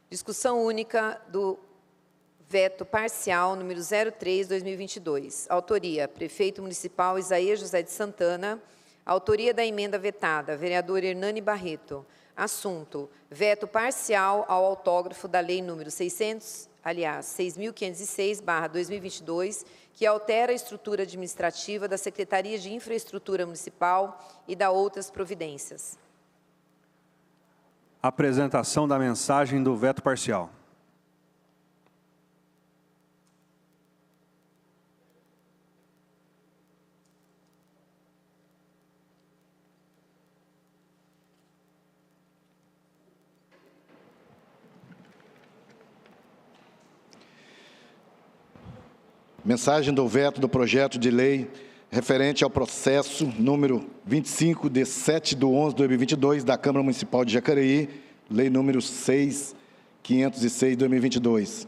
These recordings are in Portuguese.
Discussão única do veto parcial número 03/2022. Autoria: Prefeito Municipal Isaías José de Santana. Autoria da emenda vetada: vereador Hernani Barreto. Assunto: veto parcial ao autógrafo da Lei número 6.506/2022, que altera a estrutura administrativa da Secretaria de Infraestrutura Municipal e da outras providências. Apresentação da mensagem do veto parcial. Mensagem do veto do projeto de lei referente ao processo número 25, de 7/11/2022, da Câmara Municipal de Jacareí, lei número 6.506/2022.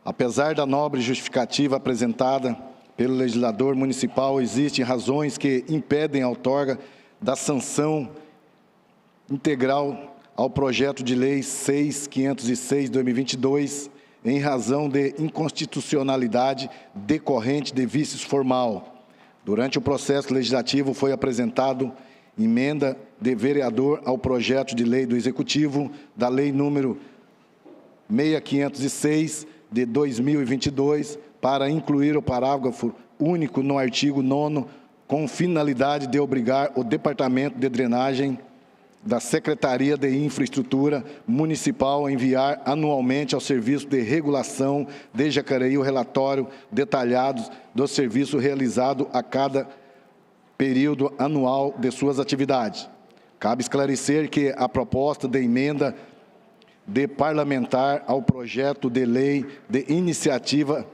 Apesar da nobre justificativa apresentada pelo legislador municipal, existem razões que impedem a outorga da sanção integral ao projeto de lei 6.506/2022, em razão de inconstitucionalidade decorrente de vícios formal. Durante o processo legislativo foi apresentado emenda de vereador ao projeto de lei do Executivo da Lei número 6.506 de 2022 para incluir o parágrafo único no artigo 9º com finalidade de obrigar o Departamento de Drenagem da Secretaria de Infraestrutura Municipal a enviar anualmente ao Serviço de Regulação de Jacareí o relatório detalhado do serviço realizado a cada período anual de suas atividades. Cabe esclarecer que a proposta de emenda de parlamentar ao projeto de lei de iniciativa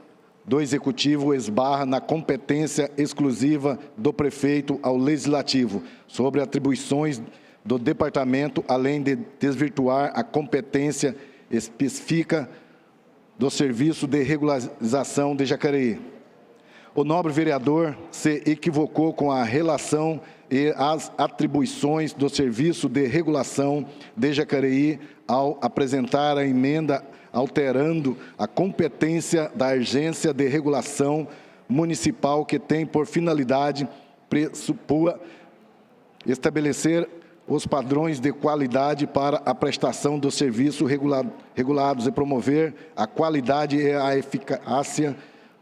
do Executivo esbarra na competência exclusiva do prefeito ao Legislativo sobre atribuições do Departamento, além de desvirtuar a competência específica do Serviço de Regularização de Jacareí. O nobre vereador se equivocou com a relação e as atribuições do Serviço de Regulação de Jacareí ao apresentar a emenda alterando a competência da Agência de Regulação Municipal, que tem por finalidade estabelecer os padrões de qualidade para a prestação dos serviços regulados e promover a qualidade e a eficácia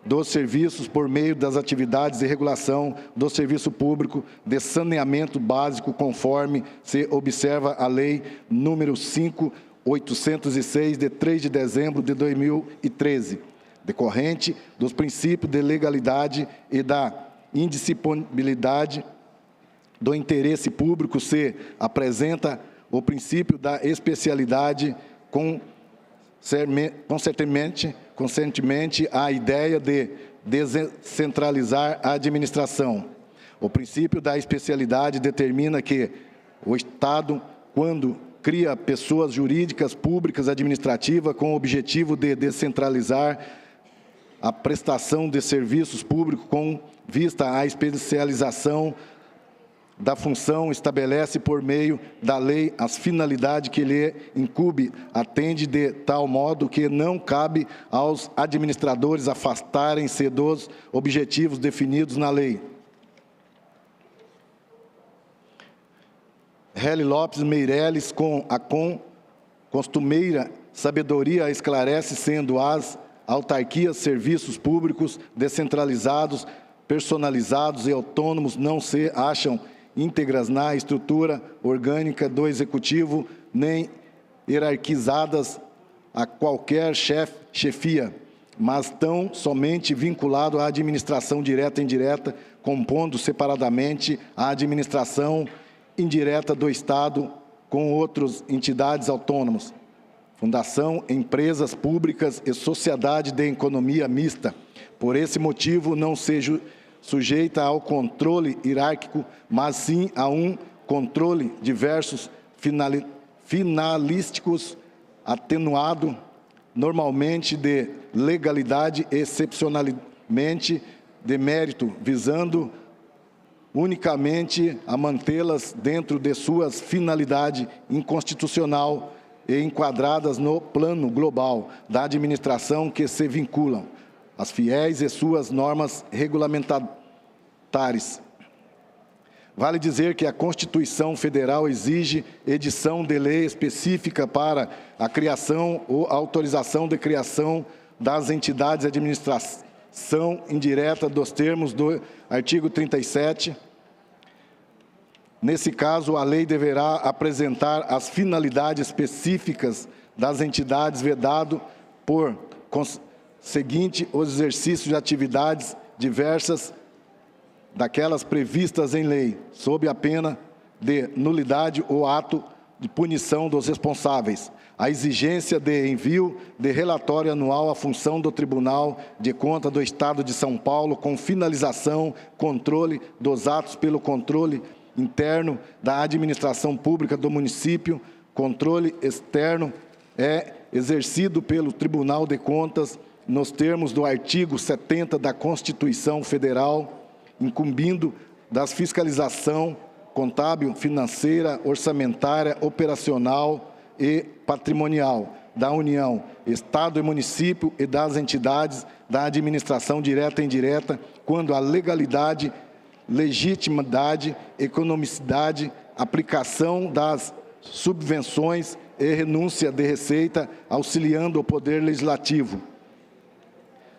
dos serviços por meio das atividades de regulação do serviço público de saneamento básico, conforme se observa a Lei número 5.806, de 3 de dezembro de 2013, decorrente dos princípios de legalidade e da indisponibilidade do interesse público, se apresenta o princípio da especialidade, conscientemente a ideia de descentralizar a administração. O princípio da especialidade determina que o Estado, quando cria pessoas jurídicas públicas administrativas com o objetivo de descentralizar a prestação de serviços públicos com vista à especialização da função, estabelece por meio da lei as finalidades que lhe incumbe, atende de tal modo que não cabe aos administradores afastarem-se dos objetivos definidos na lei. Heli Lopes Meireles, com a costumeira sabedoria, esclarece, sendo as autarquias serviços públicos descentralizados, personalizados e autônomos não se acham íntegras na estrutura orgânica do Executivo, nem hierarquizadas a qualquer chefia, mas tão somente vinculado à administração direta e indireta, compondo separadamente a administração indireta do Estado com outras entidades autônomas, fundação, empresas públicas e sociedade de economia mista. Por esse motivo, não seja sujeita ao controle hierárquico, mas sim a um controle diversos finalísticos atenuado, normalmente de legalidade, excepcionalmente de mérito, visando unicamente a mantê-las dentro de suas finalidade inconstitucional e enquadradas no plano global da administração que se vinculam às fiéis e suas normas regulamentares. Vale dizer que a Constituição Federal exige edição de lei específica para a criação ou autorização de criação das entidades de administração indireta dos termos do artigo 37. Nesse caso, a lei deverá apresentar as finalidades específicas das entidades, vedado por conseguinte os exercícios de atividades diversas daquelas previstas em lei, sob a pena de nulidade ou ato de punição dos responsáveis. A exigência de envio de relatório anual à função do Tribunal de Contas do Estado de São Paulo, com finalização, controle dos atos pelo controle interno da administração pública do município. Controle externo é exercido pelo Tribunal de Contas nos termos do artigo 70 da Constituição Federal, incumbindo das fiscalização contábil, financeira, orçamentária, operacional e patrimonial da União, Estado e município e das entidades da administração direta e indireta, quando a legalidade, legitimidade, economicidade, aplicação das subvenções e renúncia de receita, auxiliando o Poder Legislativo,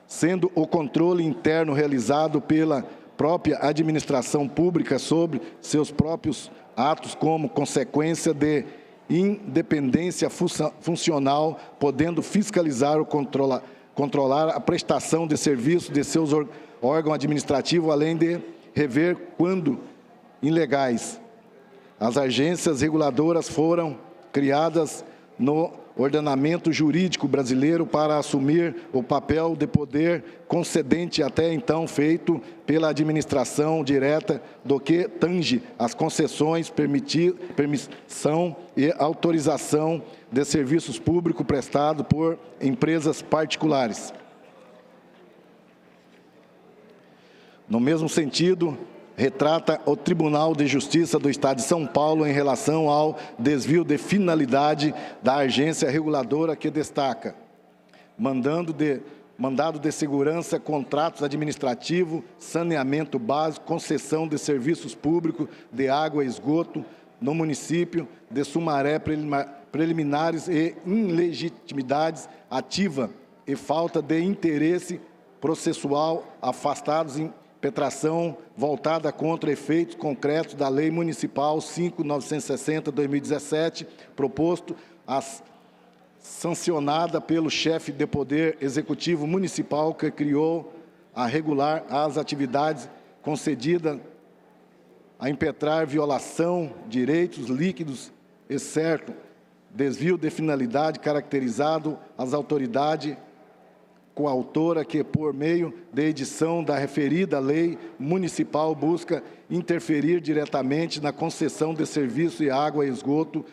sendo o controle interno realizado pela própria administração pública sobre seus próprios atos como consequência de independência funcional, podendo fiscalizar ou controlar a prestação de serviços de seus órgãos administrativos, além de rever quando ilegais. As agências reguladoras foram criadas no ordenamento jurídico brasileiro para assumir o papel de poder concedente até então feito pela administração direta do que tange as concessões, permissão e autorização de serviços públicos prestados por empresas particulares. No mesmo sentido, retrata o Tribunal de Justiça do Estado de São Paulo em relação ao desvio de finalidade da agência reguladora que destaca: mandado de segurança, contratos administrativos, saneamento básico, concessão de serviços públicos de água e esgoto no município de Sumaré, preliminares e ilegitimidades ativa e falta de interesse processual afastados em impetração voltada contra efeitos concretos da Lei Municipal 5.960/2017, proposto sancionada pelo chefe de Poder Executivo Municipal, que criou a regular as atividades concedidas a impetrar violação de direitos líquidos e certo desvio de finalidade caracterizado às autoridades coautora que, por meio de edição da referida lei municipal, busca interferir diretamente na concessão de serviço de água e esgoto,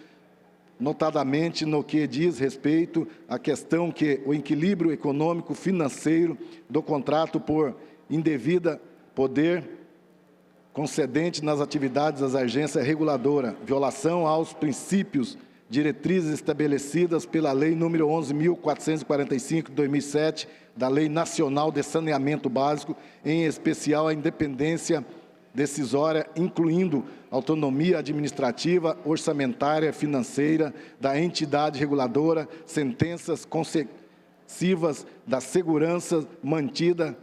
notadamente no que diz respeito à questão que o equilíbrio econômico-financeiro do contrato por indevida poder concedente nas atividades das agências reguladoras, violação aos princípios diretrizes estabelecidas pela Lei nº 11.445/2007, da Lei Nacional de Saneamento Básico, em especial a independência decisória, incluindo autonomia administrativa, orçamentária, financeira da entidade reguladora, sentenças concessivas da segurança mantida,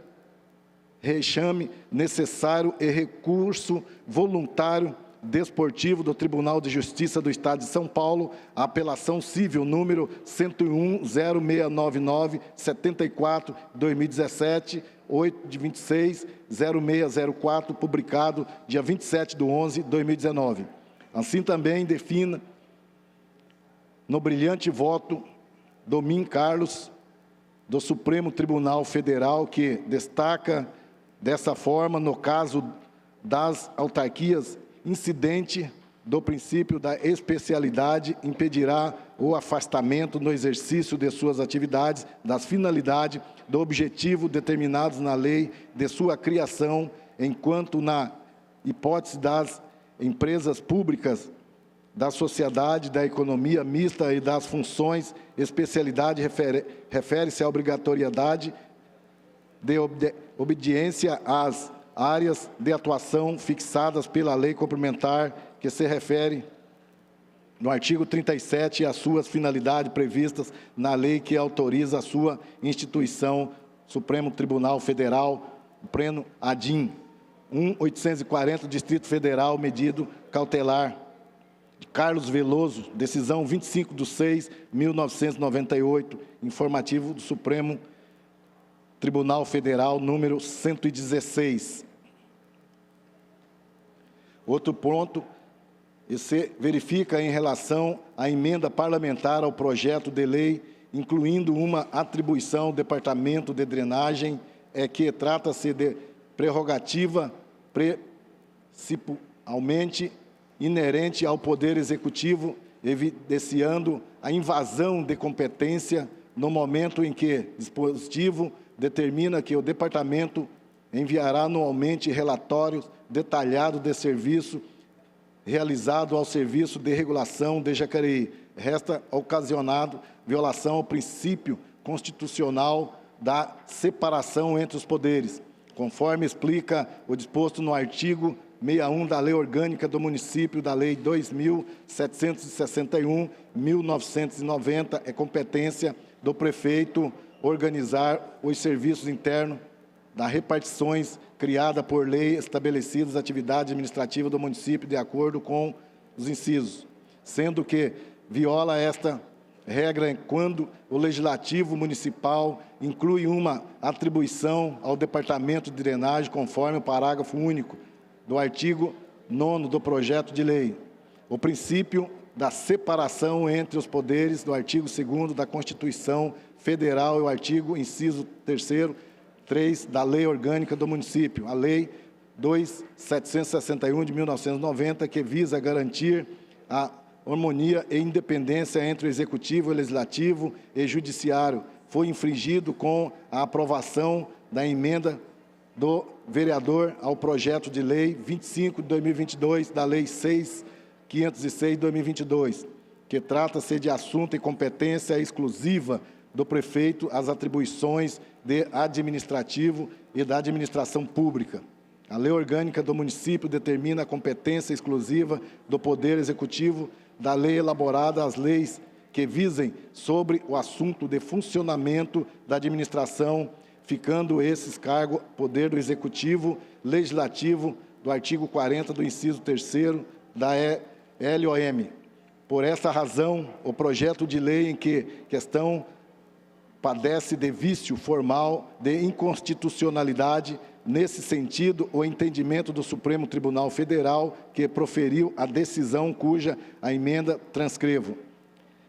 rexame necessário e recurso voluntário desportivo do Tribunal de Justiça do Estado de São Paulo, a apelação civil número 101.0699/74/2017, 8/26/0604, publicado dia 27/11/2019. Assim também defina no brilhante voto Domim Carlos, do Supremo Tribunal Federal, que destaca dessa forma, no caso das autarquias, incidente do princípio da especialidade impedirá o afastamento no exercício de suas atividades, das finalidades, do objetivo determinados na lei de sua criação, enquanto na hipótese das empresas públicas da sociedade, da economia mista e das funções, especialidade refere-se à obrigatoriedade de obediência às áreas de atuação fixadas pela lei complementar, que se refere no artigo 37 e às suas finalidades previstas na lei que autoriza a sua instituição, Supremo Tribunal Federal, Pleno ADIM, 1.840, Distrito Federal, medido cautelar. Carlos Veloso, decisão 25/6/1998, informativo do Supremo Tribunal Federal, número 116. Outro ponto, se verifica em relação à emenda parlamentar ao projeto de lei, incluindo uma atribuição ao Departamento de Drenagem, que trata-se de prerrogativa principalmente inerente ao Poder Executivo, evidenciando a invasão de competência no momento em que o dispositivo determina que o Departamento enviará anualmente relatórios detalhados de serviço realizado ao Serviço de Regulação de Jacareí. Resta ocasionado violação ao princípio constitucional da separação entre os poderes, conforme explica o disposto no artigo 61 da Lei Orgânica do Município, da Lei 2.761/1990, é competência do prefeito organizar os serviços internos das repartições criada por lei estabelecidas as atividades administrativas do município de acordo com os incisos, sendo que viola esta regra quando o Legislativo Municipal inclui uma atribuição ao Departamento de Drenagem, conforme o parágrafo único do artigo 9º do projeto de lei. O princípio da separação entre os poderes do artigo 2º da Constituição Federal e o artigo inciso 3º da Lei Orgânica do Município, a Lei 2.761 de 1990, que visa garantir a harmonia e independência entre o Executivo, o Legislativo e o Judiciário, foi infringido com a aprovação da emenda do vereador ao projeto de lei 25 de 2022, da Lei 6.506 de 2022, que trata-se de assunto e competência exclusiva do prefeito as atribuições de administrativo e da administração pública. A Lei Orgânica do Município determina a competência exclusiva do Poder Executivo da lei elaborada as leis que visem sobre o assunto de funcionamento da administração, ficando esses cargos poder do Executivo, Legislativo, do artigo 40 do inciso 3º da LOM. Por essa razão, o projeto de lei em que questão padece de vício formal de inconstitucionalidade. Nesse sentido, o entendimento do Supremo Tribunal Federal, que proferiu a decisão cuja a emenda transcrevo.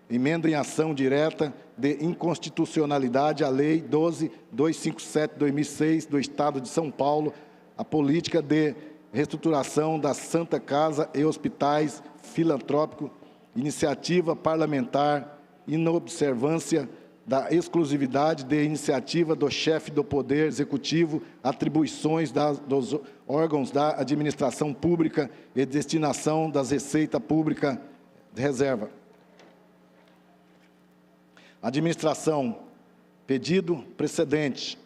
Emenda em ação direta de inconstitucionalidade à Lei 12.257/2006 do Estado de São Paulo, a política de reestruturação da Santa Casa e Hospitais Filantrópico, iniciativa parlamentar, inobservância da exclusividade de iniciativa do chefe do Poder Executivo, atribuições dos órgãos da administração pública e destinação das receitas públicas de reserva. Administração. Pedido precedente.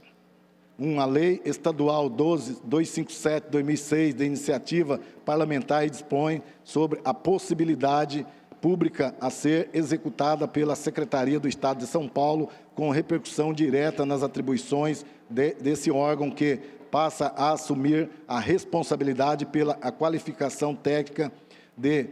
A Lei Estadual 12.257/2006, de iniciativa parlamentar, dispõe sobre a possibilidade pública a ser executada pela Secretaria do Estado de São Paulo, com repercussão direta nas atribuições desse órgão, que passa a assumir a responsabilidade pela qualificação técnica de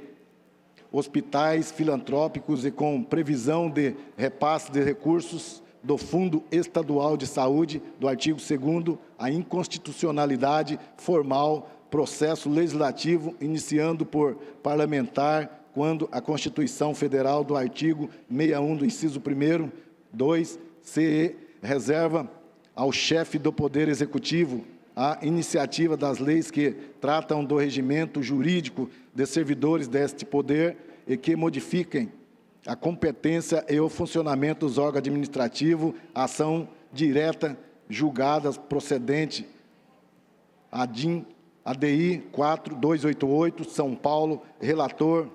hospitais filantrópicos e com previsão de repasse de recursos do Fundo Estadual de Saúde, do artigo 2º, a inconstitucionalidade formal, processo legislativo iniciando por parlamentar, quando a Constituição Federal, do artigo 61 do inciso 1º, 2, se reserva ao chefe do Poder Executivo a iniciativa das leis que tratam do regimento jurídico de servidores deste poder e que modifiquem a competência e o funcionamento dos órgãos administrativos, ação direta julgadas procedente ADI 4288, São Paulo, relator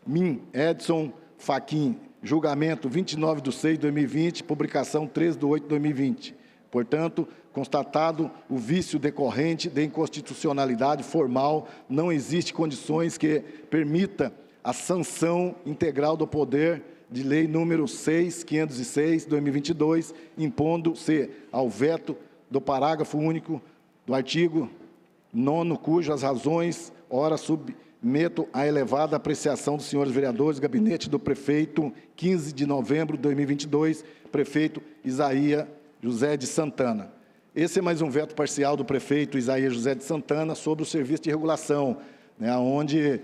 Min Edson Fachin, julgamento 29/6/2020, publicação 13/8/2020. Portanto, constatado o vício decorrente de inconstitucionalidade formal, não existe condições que permita a sanção integral do poder de lei número 6.506/2022, impondo-se ao veto do parágrafo único do artigo 9º, cujas razões, ora, submeto à elevada apreciação dos senhores vereadores, gabinete do prefeito, 15 de novembro de 2022, prefeito Isaías José de Santana. Esse é mais um veto parcial do prefeito Isaías José de Santana sobre o serviço de regulação, onde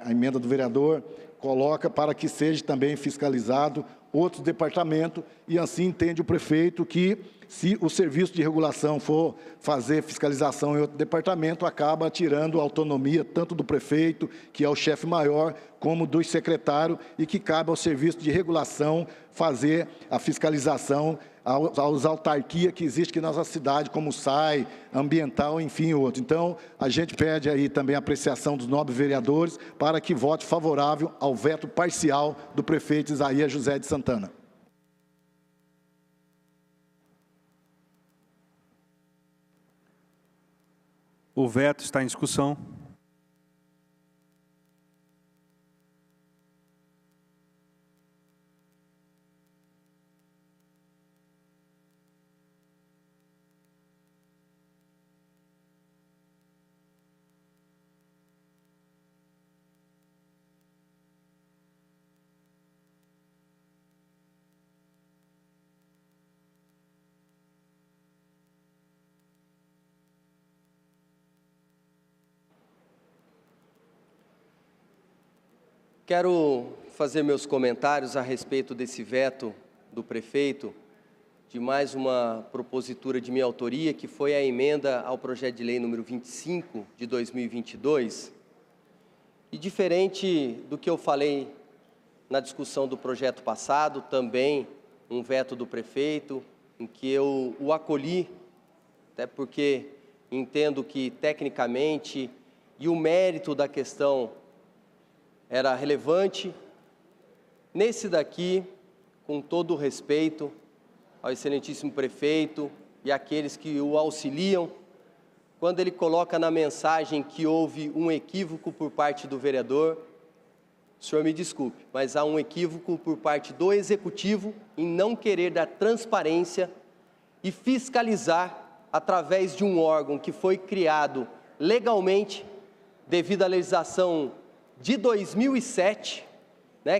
a emenda do vereador coloca para que seja também fiscalizado outros departamentos, e assim entende o prefeito que, se o serviço de regulação for fazer fiscalização em outro departamento, acaba tirando a autonomia tanto do prefeito, que é o chefe maior, como do secretário, e que cabe ao serviço de regulação fazer a fiscalização aos autarquias que existem aqui na nossa cidade, como SAI, ambiental, enfim, outro. Então, a gente pede aí também a apreciação dos nobres vereadores para que vote favorável ao veto parcial do prefeito Isaías José de Santana. O veto está em discussão. Quero fazer meus comentários a respeito desse veto do prefeito, de mais uma propositura de minha autoria, que foi a emenda ao projeto de lei número 25 de 2022. E diferente do que eu falei na discussão do projeto passado, também um veto do prefeito, em que eu o acolhi, até porque entendo que tecnicamente e o mérito da questão era relevante. Nesse daqui, com todo o respeito ao excelentíssimo prefeito e àqueles que o auxiliam, quando ele coloca na mensagem que houve um equívoco por parte do vereador, o senhor me desculpe, mas há um equívoco por parte do executivo em não querer dar transparência e fiscalizar através de um órgão que foi criado legalmente devido à legislação de 2007,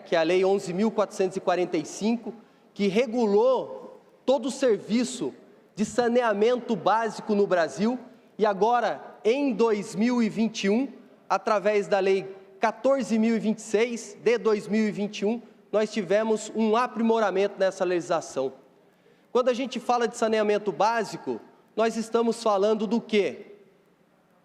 que é a Lei 11.445, que regulou todo o serviço de saneamento básico no Brasil, e agora, em 2021, através da Lei 14.026 de 2021, nós tivemos um aprimoramento nessa legislação. Quando a gente fala de saneamento básico, nós estamos falando do quê?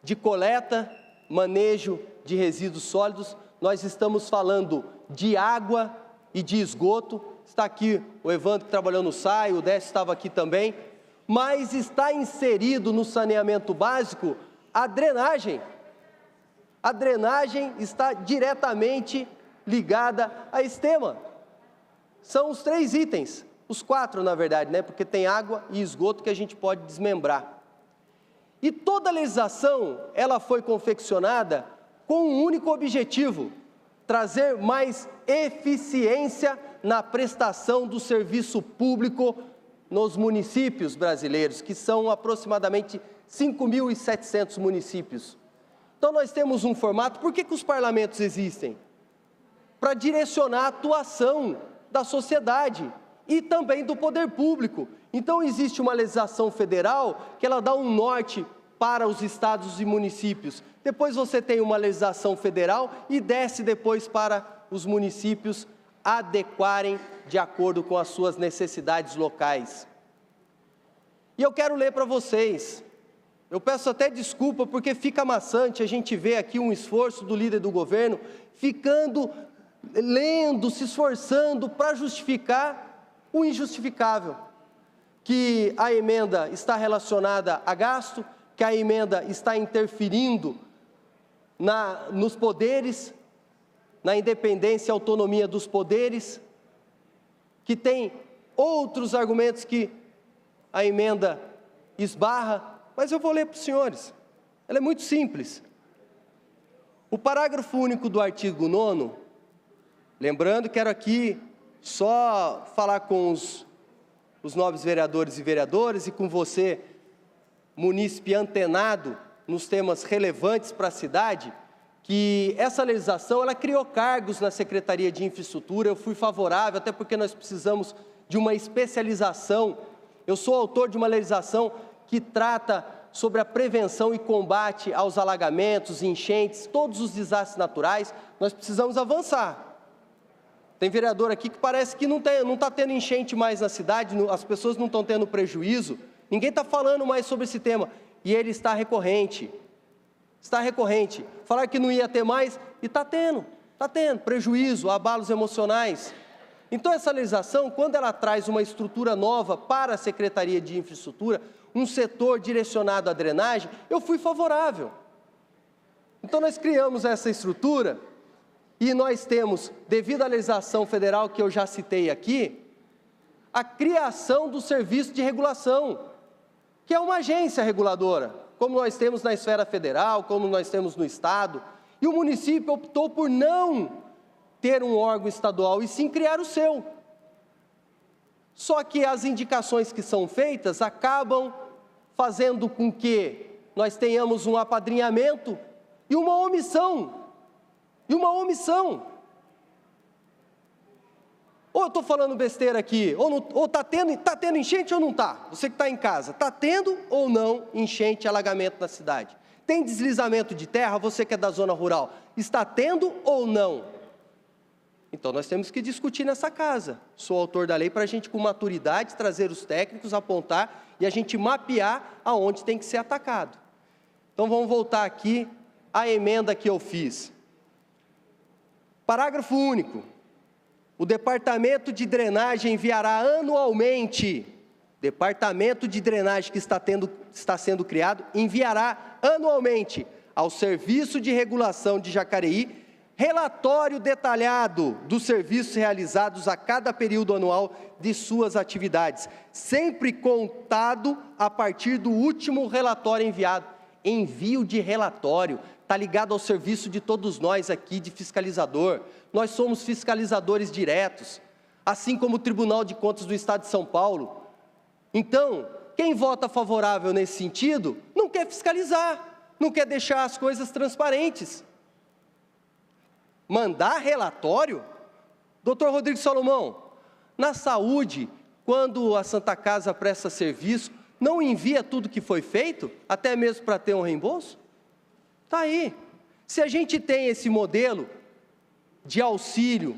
De coleta, manejo de resíduos sólidos, nós estamos falando de água e de esgoto. Está aqui o Evandro, que trabalhou no SAI, o Décio estava aqui também, mas está inserido no saneamento básico a drenagem. A drenagem está diretamente ligada a esse tema. São os 3 itens, os 4 na verdade, porque tem água e esgoto que a gente pode desmembrar. E toda a legislação, ela foi confeccionada com um único objetivo: trazer mais eficiência na prestação do serviço público nos municípios brasileiros, que são aproximadamente 5.700 municípios. Então, nós temos um formato. Por que os parlamentos existem? Para direcionar a atuação da sociedade e também do poder público. Então, existe uma legislação federal que ela dá um norte para os estados e municípios. Depois você tem uma legislação federal e desce depois para os municípios adequarem de acordo com as suas necessidades locais. E eu quero ler para vocês. Eu peço até desculpa porque fica maçante a gente ver aqui um esforço do líder do governo lendo, se esforçando para justificar o injustificável. Que a emenda está relacionada a gasto, que a emenda está interferindo nos poderes, na independência e autonomia dos poderes, que tem outros argumentos que a emenda esbarra, mas eu vou ler para os senhores. Ela é muito simples. O parágrafo único do artigo 9º, lembrando, quero aqui só falar com os nobres vereadores e vereadoras e com você, munícipe antenado nos temas relevantes para a cidade, que essa legislação, ela criou cargos na Secretaria de Infraestrutura, eu fui favorável, até porque nós precisamos de uma especialização. Eu sou autor de uma legislação que trata sobre a prevenção e combate aos alagamentos, enchentes, todos os desastres naturais. Nós precisamos avançar. Tem vereador aqui que parece que não está tendo enchente mais na cidade, as pessoas não estão tendo prejuízo, ninguém está falando mais sobre esse tema, e ele está recorrente. Está recorrente. Falar que não ia ter mais, e está tendo prejuízo, abalos emocionais. Então, essa legislação, quando ela traz uma estrutura nova para a Secretaria de Infraestrutura, um setor direcionado à drenagem, eu fui favorável. Então, nós criamos essa estrutura e nós temos, devido à legislação federal que eu já citei aqui, a criação do Serviço de Regulação, que é uma agência reguladora, como nós temos na esfera federal, como nós temos no Estado, e o município optou por não ter um órgão estadual, e sim criar o seu. Só que as indicações que são feitas acabam fazendo com que nós tenhamos um apadrinhamento e uma omissão. Ou eu estou falando besteira aqui, ou está tendo enchente ou não está? Você que está em casa, está tendo ou não enchente e alagamento na cidade? Tem deslizamento de terra, você que é da zona rural, está tendo ou não? Então, nós temos que discutir nessa casa. Sou autor da lei para a gente, com maturidade, trazer os técnicos, apontar e a gente mapear aonde tem que ser atacado. Então, vamos voltar aqui à emenda que eu fiz. Parágrafo único. O Departamento de Drenagem enviará anualmente, Departamento de Drenagem que está sendo criado, enviará anualmente ao Serviço de Regulação de Jacareí relatório detalhado dos serviços realizados a cada período anual de suas atividades, sempre contado a partir do último relatório enviado. Envio de relatório está ligado ao serviço de todos nós aqui de fiscalizador. Nós somos fiscalizadores diretos, assim como o Tribunal de Contas do Estado de São Paulo. Então, quem vota favorável nesse sentido, não quer fiscalizar, não quer deixar as coisas transparentes. Mandar relatório? Doutor Rodrigo Salomão, na saúde, quando a Santa Casa presta serviço, não envia tudo que foi feito, até mesmo para ter um reembolso? Está aí. Se a gente tem esse modelo de auxílio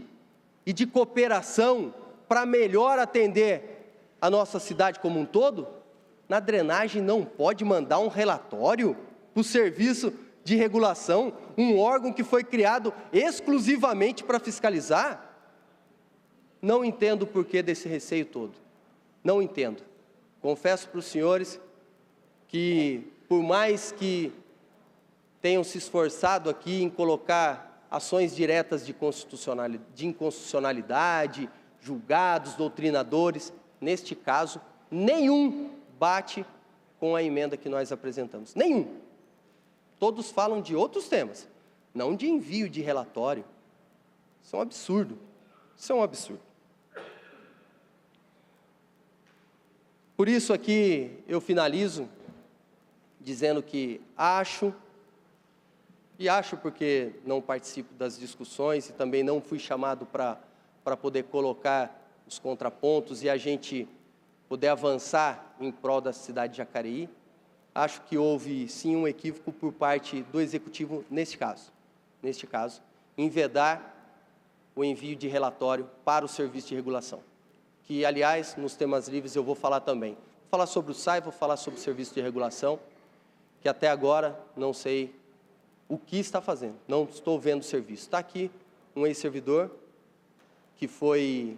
e de cooperação para melhor atender a nossa cidade como um todo, na drenagem não pode mandar um relatório para o serviço de regulação, um órgão que foi criado exclusivamente para fiscalizar? Não entendo o porquê desse receio todo. Não entendo. Confesso para os senhores que, por mais que tenham se esforçado aqui em colocar ações diretas de inconstitucionalidade, julgados, doutrinadores, neste caso, nenhum bate com a emenda que nós apresentamos. Nenhum. Todos falam de outros temas, não de envio de relatório. Isso é um absurdo. Isso é um absurdo. Por isso aqui eu finalizo dizendo que acho porque não participo das discussões e também não fui chamado para poder colocar os contrapontos e a gente poder avançar em prol da cidade de Jacareí. Acho que houve, sim, um equívoco por parte do Executivo neste caso, em vedar o envio de relatório para o Serviço de Regulação, que, aliás, nos temas livres eu vou falar também. Vou falar sobre o SAI, vou falar sobre o Serviço de Regulação, que até agora não sei o que está fazendo, não estou vendo o serviço. Está aqui um ex-servidor que foi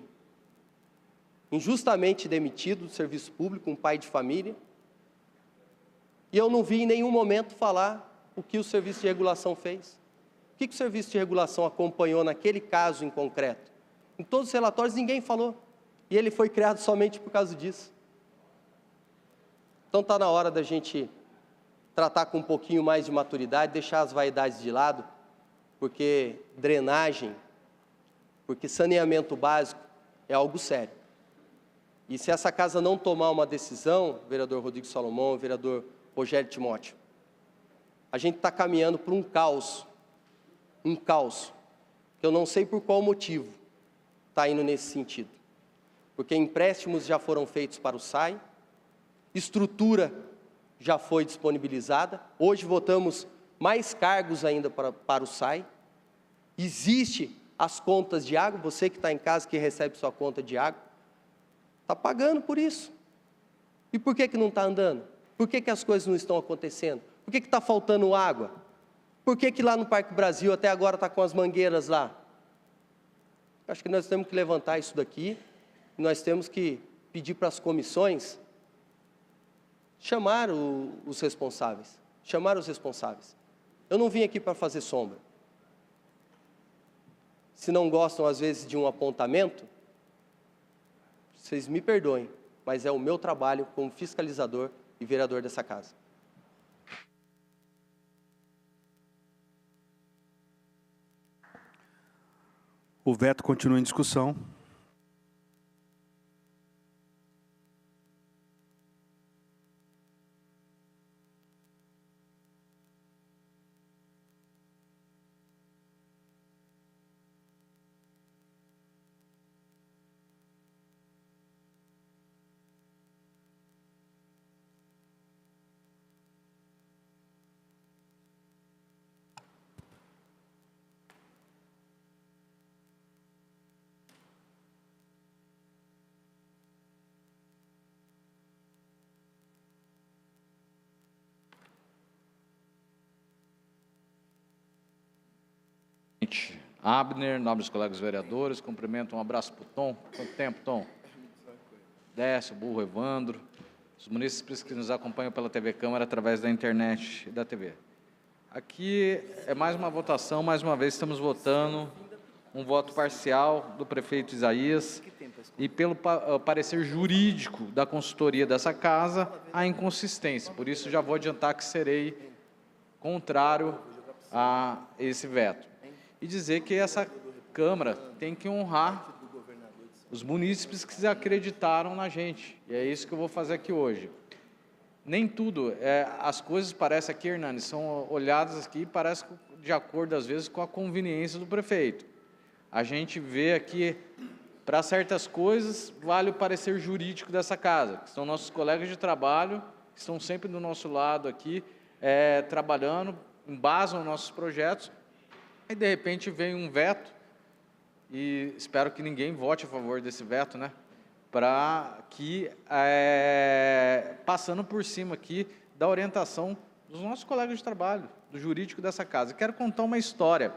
injustamente demitido do serviço público, um pai de família, e eu não vi em nenhum momento falar o que o Serviço de Regulação fez, que o Serviço de Regulação acompanhou naquele caso em concreto? Em todos os relatórios ninguém falou. E ele foi criado somente por causa disso. Então está na hora da gente tratar com um pouquinho mais de maturidade, deixar as vaidades de lado, porque drenagem, porque saneamento básico é algo sério. E se essa casa não tomar uma decisão, vereador Rodrigo Salomão, vereador Rogério Timóteo, a gente está caminhando para um caos, que eu não sei por qual motivo está indo nesse sentido. Porque empréstimos já foram feitos para o SAI, estrutura já foi disponibilizada, hoje votamos mais cargos ainda para o SAI, existe as contas de água, você que está em casa, que recebe sua conta de água, está pagando por isso. E por que não está andando? Por que as coisas não estão acontecendo? Por que está faltando água? Por que lá no Parque Brasil até agora está com as mangueiras lá? Acho que nós temos que levantar isso daqui, nós temos que pedir para as comissões chamar os responsáveis. Eu não vim aqui para fazer sombra. Se não gostam, às vezes, de um apontamento, vocês me perdoem, mas é o meu trabalho como fiscalizador e vereador dessa casa. O veto continua em discussão. Abner, nobres colegas vereadores, cumprimento, um abraço para o Tom. Quanto tempo, Tom? Décio, Burro, Evandro, os munícipes que nos acompanham pela TV Câmara através da internet e da TV. Aqui é mais uma votação, mais uma vez estamos votando um voto parcial do prefeito Isaías e pelo parecer jurídico da consultoria dessa casa, há inconsistência. Por isso já vou adiantar que serei contrário a esse veto. E dizer que essa Câmara tem que honrar os munícipes que acreditaram na gente. E é isso que eu vou fazer aqui hoje. Nem tudo, as coisas parecem aqui, Hernani, são olhadas aqui, parece de acordo, às vezes, com a conveniência do prefeito. A gente vê aqui, para certas coisas, vale o parecer jurídico dessa casa, que são nossos colegas de trabalho, que estão sempre do nosso lado aqui, trabalhando, embasam nossos projetos, e, de repente, vem um veto, e espero que ninguém vote a favor desse veto, né? Para que, passando por cima aqui da orientação dos nossos colegas de trabalho, do jurídico dessa casa. Quero contar uma história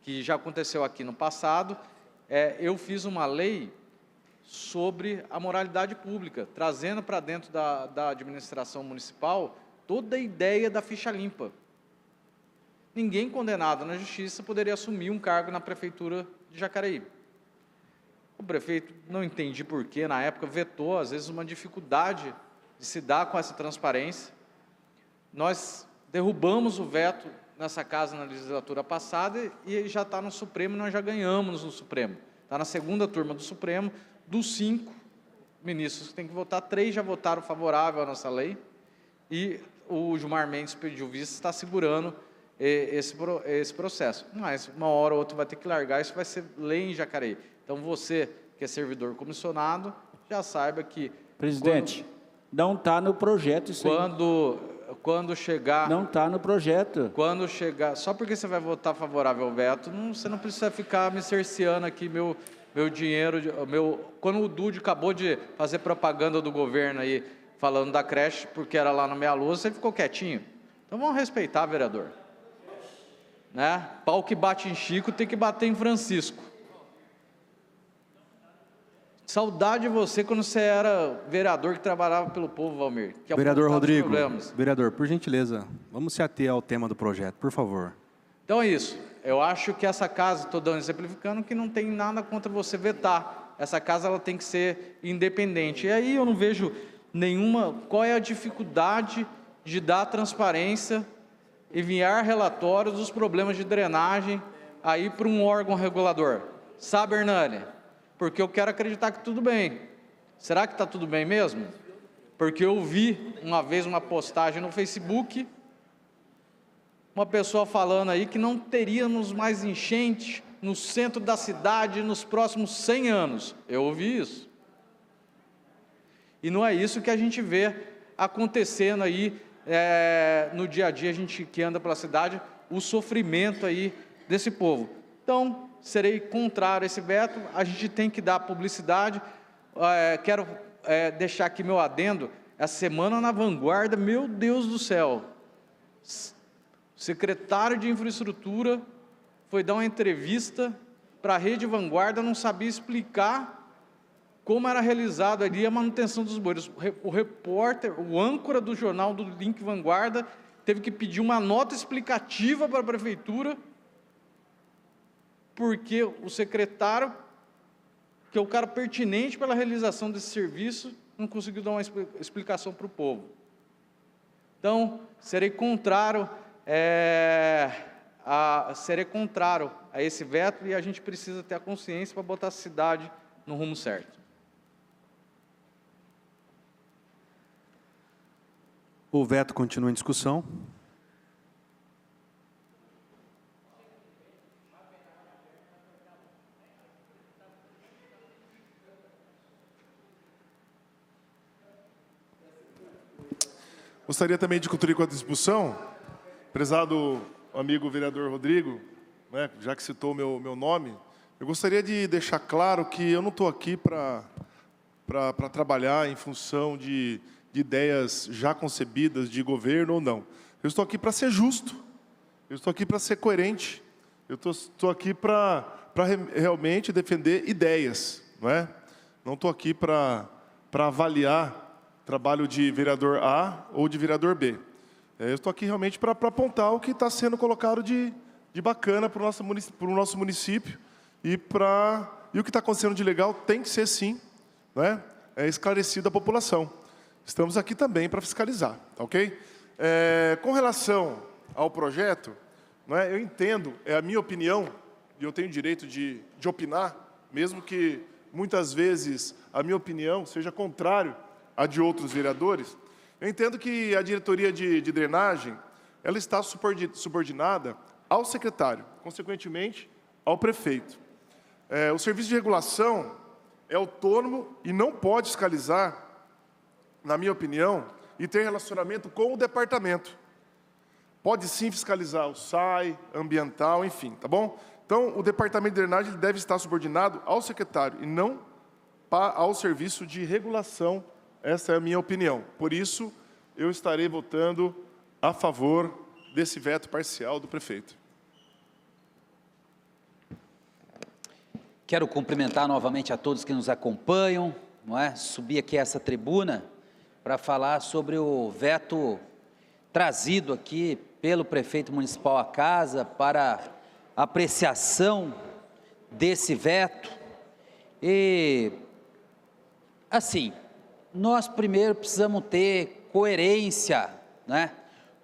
que já aconteceu aqui no passado. Eu fiz uma lei sobre a moralidade pública, trazendo para dentro da administração municipal toda a ideia da ficha limpa. Ninguém condenado na justiça poderia assumir um cargo na prefeitura de Jacareí. O prefeito, não entendi porquê, na época, vetou, às vezes, uma dificuldade de se dar com essa transparência. Nós derrubamos o veto nessa casa na legislatura passada e já está no Supremo, nós já ganhamos no Supremo. Está na segunda turma do Supremo, dos 5 ministros que tem que votar, 3 já votaram favorável à nossa lei, e o Gilmar Mendes pediu vista, está segurando esse processo. Mas uma hora ou outra vai ter que largar, isso vai ser lei em Jacareí. Então, você que é servidor comissionado, já saiba que... Presidente, não está no projeto isso aí. Quando chegar... Não está no projeto. Quando chegar... Só porque você vai votar favorável ao veto, você não precisa ficar me cerceando aqui meu dinheiro... Quando o Dude acabou de fazer propaganda do governo aí, falando da creche, porque era lá no Meia Lua, você ficou quietinho. Então, vamos respeitar, vereador. Né? Pau que bate em Chico tem que bater em Francisco. Saudade de você quando você era vereador que trabalhava pelo povo, Valmir. Vereador Rodrigo, vereador, por gentileza, vamos se ater ao tema do projeto, por favor. Então é isso. Eu acho que essa casa, estou dando exemplificando, que não tem nada contra você vetar. Essa casa ela tem que ser independente. E aí eu não vejo nenhuma... Qual é a dificuldade de dar transparência, enviar relatórios dos problemas de drenagem aí para um órgão regulador? Sabe, Hernani? Porque eu quero acreditar que tudo bem. Será que está tudo bem mesmo? Porque eu vi uma vez uma postagem no Facebook, uma pessoa falando aí que não teríamos mais enchente no centro da cidade nos próximos 100 anos. Eu ouvi isso. E não é isso que a gente vê acontecendo aí no dia a dia, a gente que anda pela cidade, o sofrimento aí desse povo. Então, serei contrário a esse veto, a gente tem que dar publicidade. Quero deixar aqui meu adendo, essa semana na Vanguarda, meu Deus do céu, o secretário de Infraestrutura foi dar uma entrevista para a Rede Vanguarda, não sabia explicar como era realizada ali a manutenção dos bueiros. O repórter, o âncora do jornal do Link Vanguarda, teve que pedir uma nota explicativa para a prefeitura, porque o secretário, que é o cara pertinente pela realização desse serviço, não conseguiu dar uma explicação para o povo. Então, serei contrário a esse veto, e a gente precisa ter a consciência para botar a cidade no rumo certo. O veto continua em discussão. Gostaria também de contribuir com a discussão, prezado amigo vereador Rodrigo, né, já que citou o meu nome, eu gostaria de deixar claro que eu não estou aqui para trabalhar em função de ideias já concebidas de governo ou não. Eu estou aqui para ser justo, eu estou aqui para ser coerente, eu estou aqui para realmente defender ideias, não é? Não estou aqui para avaliar trabalho de vereador A ou de vereador B. Eu estou aqui realmente para apontar o que está sendo colocado de bacana para o nosso município e o que está acontecendo de legal tem que ser, sim, né, esclarecido à população. Estamos aqui também para fiscalizar, ok? Com relação ao projeto, né, eu entendo, é a minha opinião, e eu tenho direito de opinar, mesmo que muitas vezes a minha opinião seja contrária à de outros vereadores. Eu entendo que a diretoria de drenagem, ela está subordinada ao secretário, consequentemente, ao prefeito. O serviço de regulação é autônomo e não pode fiscalizar, na minha opinião, e ter relacionamento com o departamento. Pode sim fiscalizar o SAI, ambiental, enfim, tá bom? Então, o departamento de drenagem deve estar subordinado ao secretário e não ao serviço de regulação. Essa é a minha opinião. Por isso, eu estarei votando a favor desse veto parcial do prefeito. Quero cumprimentar novamente a todos que nos acompanham, não é? Subir aqui a essa tribuna para falar sobre o veto trazido aqui pelo prefeito municipal à casa para apreciação desse veto. E, assim, nós primeiro precisamos ter coerência, né?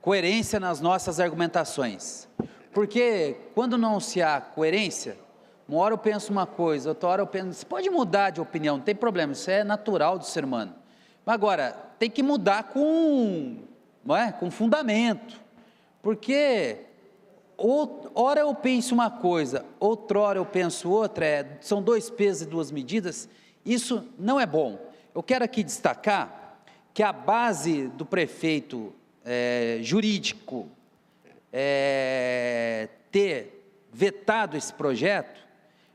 Coerência nas nossas argumentações. Porque quando não se há coerência, uma hora eu penso uma coisa, outra hora eu penso, você pode mudar de opinião, não tem problema, isso é natural do ser humano. Mas agora, tem que mudar com fundamento. Porque ora eu penso uma coisa, outrora eu penso outra, são dois pesos e duas medidas, isso não é bom. Eu quero aqui destacar que a base do prefeito jurídico ter vetado esse projeto,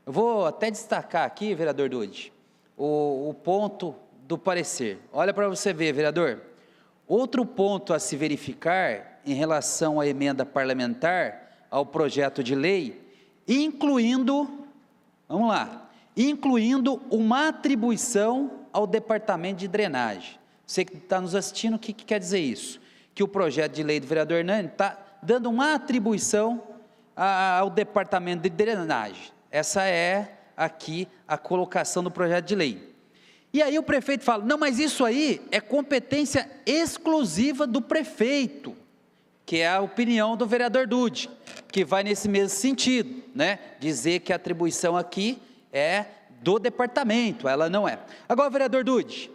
eu vou até destacar aqui, vereador Dude, o ponto do parecer. Olha para você ver, vereador. Outro ponto a se verificar em relação à emenda parlamentar ao projeto de lei, incluindo, vamos lá, incluindo uma atribuição ao departamento de drenagem. Você que está nos assistindo, o que quer dizer isso? Que o projeto de lei do vereador Hernani está dando uma atribuição ao departamento de drenagem. Essa é aqui a colocação do projeto de lei. E aí o prefeito fala, não, mas isso aí é competência exclusiva do prefeito, que é a opinião do vereador Dude, que vai nesse mesmo sentido, né? Dizer que a atribuição aqui é do departamento, ela não é. Agora, vereador Dude,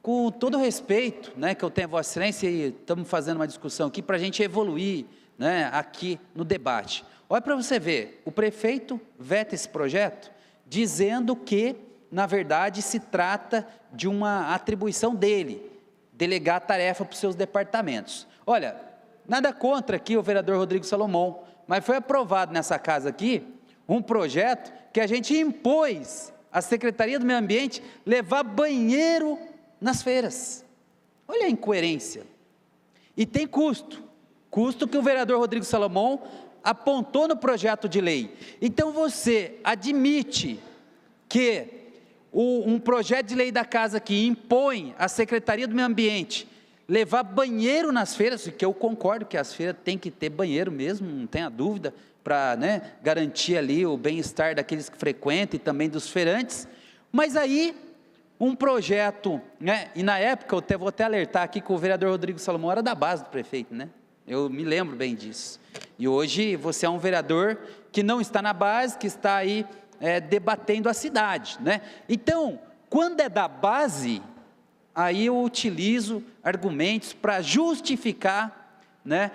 com todo o respeito, né, que eu tenho a Vossa Excelência, e estamos fazendo uma discussão aqui para a gente evoluir, né, aqui no debate. Olha para você ver, o prefeito veta esse projeto dizendo que, na verdade, se trata de uma atribuição dele, delegar a tarefa para os seus departamentos. Olha, nada contra aqui o vereador Rodrigo Salomão, mas foi aprovado nessa casa aqui um projeto que a gente impôs à Secretaria do Meio Ambiente levar banheiro nas feiras. Olha a incoerência. E tem custo que o vereador Rodrigo Salomão apontou no projeto de lei. Então você admite que um projeto de lei da casa que impõe à Secretaria do Meio Ambiente levar banheiro nas feiras, que eu concordo que as feiras têm que ter banheiro mesmo, não tenha dúvida, para, né, garantir ali o bem-estar daqueles que frequentam e também dos feirantes, mas aí um projeto, né, e na época, eu vou até alertar aqui que o vereador Rodrigo Salomão era da base do prefeito, né, eu me lembro bem disso, e hoje você é um vereador que não está na base, que está aí debatendo a cidade, né, então, quando é da base, aí eu utilizo argumentos para justificar, né,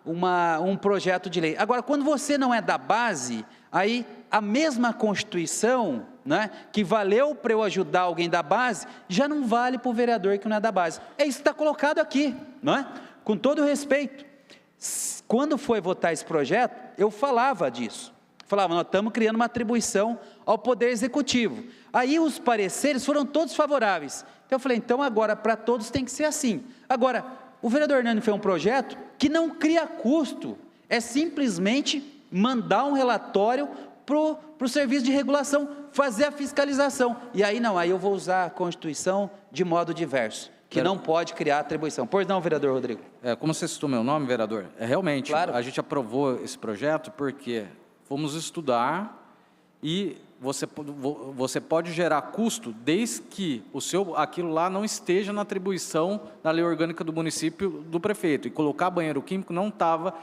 um projeto de lei. Agora, quando você não é da base, aí a mesma Constituição, né, que valeu para eu ajudar alguém da base, já não vale para o vereador que não é da base. É isso que está colocado aqui, não é? Com todo o respeito. Quando foi votar esse projeto, eu falava disso. Falava, nós estamos criando uma atribuição ao Poder Executivo. Aí os pareceres foram todos favoráveis. Então eu falei, então agora para todos tem que ser assim. Agora, o vereador Hernani fez um projeto que não cria custo, é simplesmente mandar um relatório para o serviço de regulação, fazer a fiscalização. E aí não, aí eu vou usar a Constituição de modo diverso, que não pode criar atribuição. Pois não, vereador Rodrigo? Como você citou meu nome, vereador, realmente, claro, a gente aprovou esse projeto porque fomos estudar e você pode gerar custo desde que aquilo lá não esteja na atribuição da lei orgânica do município do prefeito. E colocar banheiro químico não estava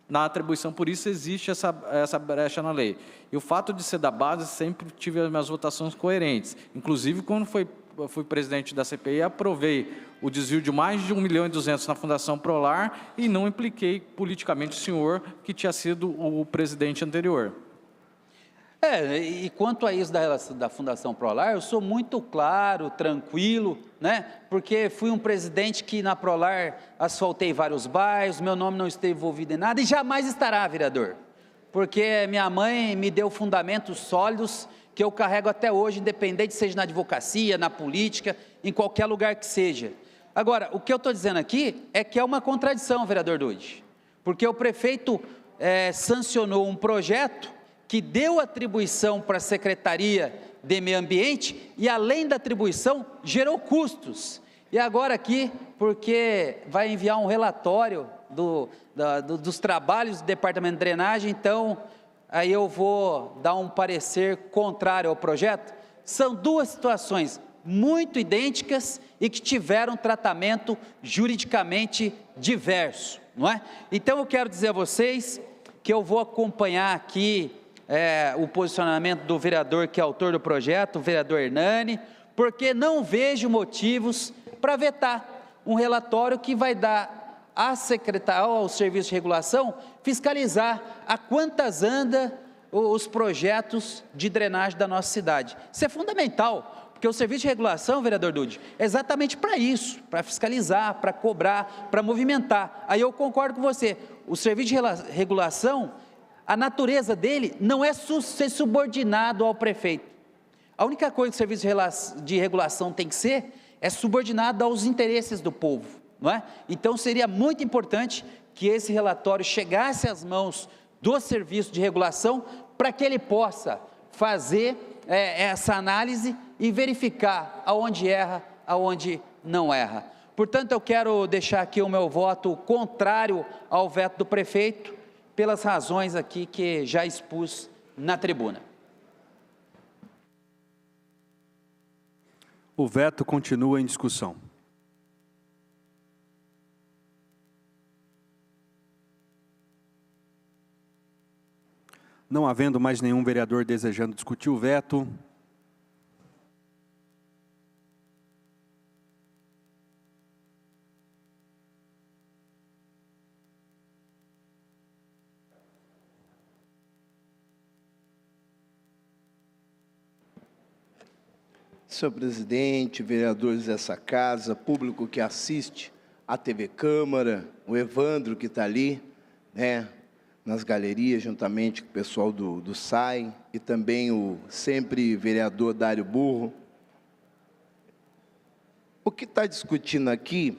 na atribuição, por isso existe essa brecha na lei. E o fato de ser da base, sempre tive as minhas votações coerentes. Inclusive, quando fui presidente da CPI, aprovei o desvio de mais de 1.200.000 na Fundação Prolar e não impliquei politicamente o senhor, que tinha sido o presidente anterior. E quanto a isso da Fundação Prolar, eu sou muito claro, tranquilo, né? Porque fui um presidente que na Prolar asfaltei vários bairros, meu nome não esteve envolvido em nada e jamais estará, vereador. Porque minha mãe me deu fundamentos sólidos que eu carrego até hoje, independente seja na advocacia, na política, em qualquer lugar que seja. Agora, o que eu estou dizendo aqui é que é uma contradição, vereador Dude, porque o prefeito sancionou um projeto que deu atribuição para a Secretaria de Meio Ambiente e, além da atribuição, gerou custos. E agora aqui, porque vai enviar um relatório dos trabalhos do Departamento de Drenagem, então, aí eu vou dar um parecer contrário ao projeto. São duas situações muito idênticas e que tiveram tratamento juridicamente diverso, não é? Então, eu quero dizer a vocês que eu vou acompanhar aqui o posicionamento do vereador que é autor do projeto, o vereador Hernani, porque não vejo motivos para vetar um relatório que vai dar ao Serviço de Regulação fiscalizar a quantas anda os projetos de drenagem da nossa cidade. Isso é fundamental, porque o Serviço de Regulação, vereador Dude, é exatamente para isso, para fiscalizar, para cobrar, para movimentar. Aí eu concordo com você, o Serviço de Regulação, a natureza dele não é ser subordinado ao prefeito. A única coisa que o Serviço de Regulação tem que ser é subordinado aos interesses do povo, não é? Então seria muito importante que esse relatório chegasse às mãos do Serviço de Regulação para que ele possa fazer essa análise e verificar aonde erra, aonde não erra. Portanto, eu quero deixar aqui o meu voto contrário ao veto do prefeito, pelas razões aqui que já expus na tribuna. O veto continua em discussão. Não havendo mais nenhum vereador desejando discutir o veto, Senhor presidente, vereadores dessa casa, público que assiste à TV Câmara, o Evandro que está ali, né, nas galerias, juntamente com o pessoal do SAI, e também o sempre vereador Dário Burro. O que está discutindo aqui,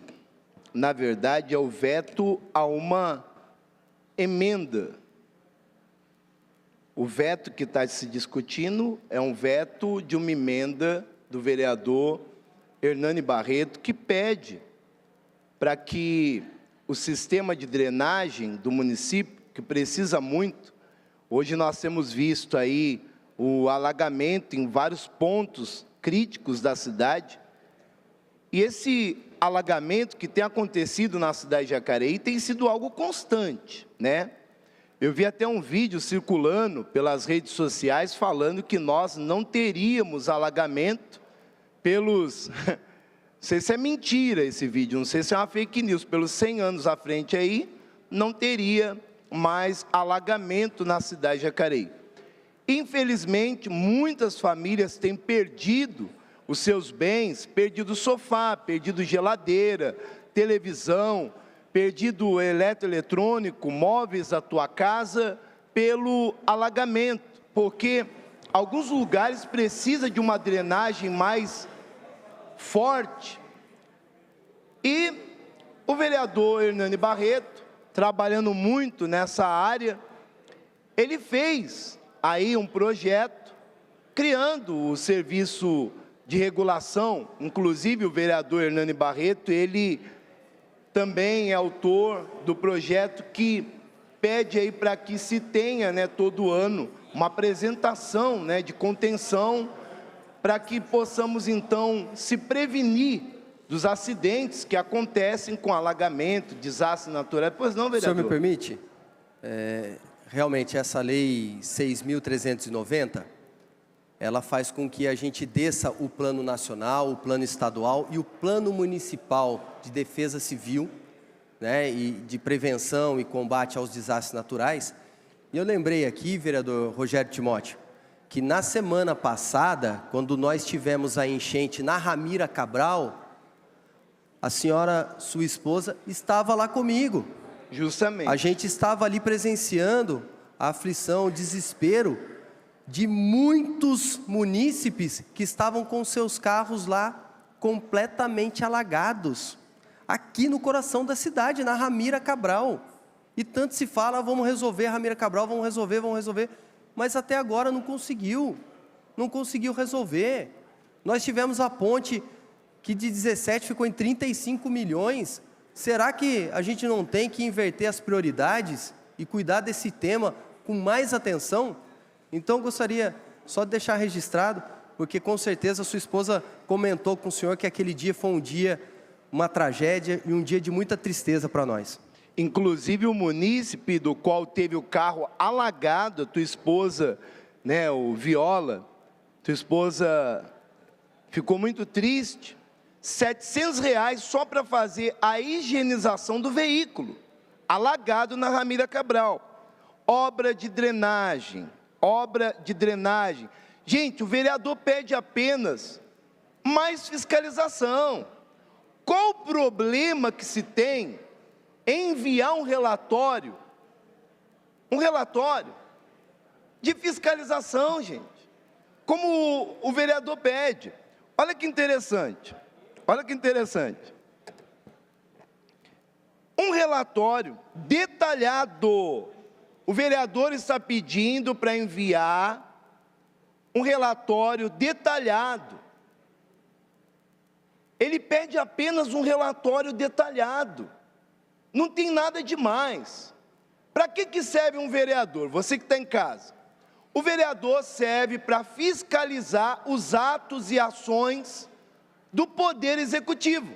na verdade, é o veto a uma emenda. O veto que está se discutindo é um veto de uma emenda do vereador Hernani Barreto, que pede para que o sistema de drenagem do município, que precisa muito, hoje nós temos visto aí o alagamento em vários pontos críticos da cidade, e esse alagamento que tem acontecido na cidade de Jacareí tem sido algo constante, né? Eu vi até um vídeo circulando pelas redes sociais falando que nós não teríamos alagamento pelos... Não sei se é mentira esse vídeo, não sei se é uma fake news, pelos 100 anos à frente aí, não teria mais alagamento na cidade de Jacareí. Infelizmente, muitas famílias têm perdido os seus bens, perdido sofá, perdido geladeira, televisão, perdido eletroeletrônico, móveis da tua casa, pelo alagamento, porque alguns lugares precisam de uma drenagem mais forte. E o vereador Hernani Barreto, trabalhando muito nessa área, ele fez aí um projeto, criando o serviço de regulação, inclusive o vereador Hernani Barreto, ele também é autor do projeto que pede aí para que se tenha, né, todo ano, uma apresentação, né, de contenção, para que possamos, então, se prevenir dos acidentes que acontecem com alagamento, desastre natural. Pois não, vereador? O senhor me permite? Realmente, essa lei 6.390, ela faz com que a gente desça o plano nacional, o plano estadual e o plano municipal de defesa civil, né, e de prevenção e combate aos desastres naturais. E eu lembrei aqui, vereador Rogério Timóteo, que na semana passada, quando nós tivemos a enchente na Ramira Cabral, a senhora, sua esposa, estava lá comigo. Justamente. A gente estava ali presenciando a aflição, o desespero de muitos munícipes que estavam com seus carros lá completamente alagados, aqui no coração da cidade, na Ramira Cabral. E tanto se fala, vamos resolver a Ramira Cabral, vamos resolver, mas até agora não conseguiu resolver. Nós tivemos a ponte que de 17 ficou em 35 milhões. Será que a gente não tem que inverter as prioridades e cuidar desse tema com mais atenção? Então, gostaria só de deixar registrado, porque com certeza sua esposa comentou com o senhor que aquele dia foi um dia, uma tragédia e um dia de muita tristeza para nós. Inclusive o munícipe do qual teve o carro alagado, a tua esposa, né, o Viola, tua esposa ficou muito triste, R$700 só para fazer a higienização do veículo, alagado na Ramira Cabral. Obra de drenagem. Gente, o vereador pede apenas mais fiscalização. Qual o problema que se tem em enviar um relatório de fiscalização, gente, como o vereador pede? Olha que interessante. Um relatório detalhado. O vereador está pedindo para enviar um relatório detalhado. Ele pede apenas um relatório detalhado. Não tem nada demais. Para que serve um vereador? Você que está em casa. O vereador serve para fiscalizar os atos e ações do Poder Executivo.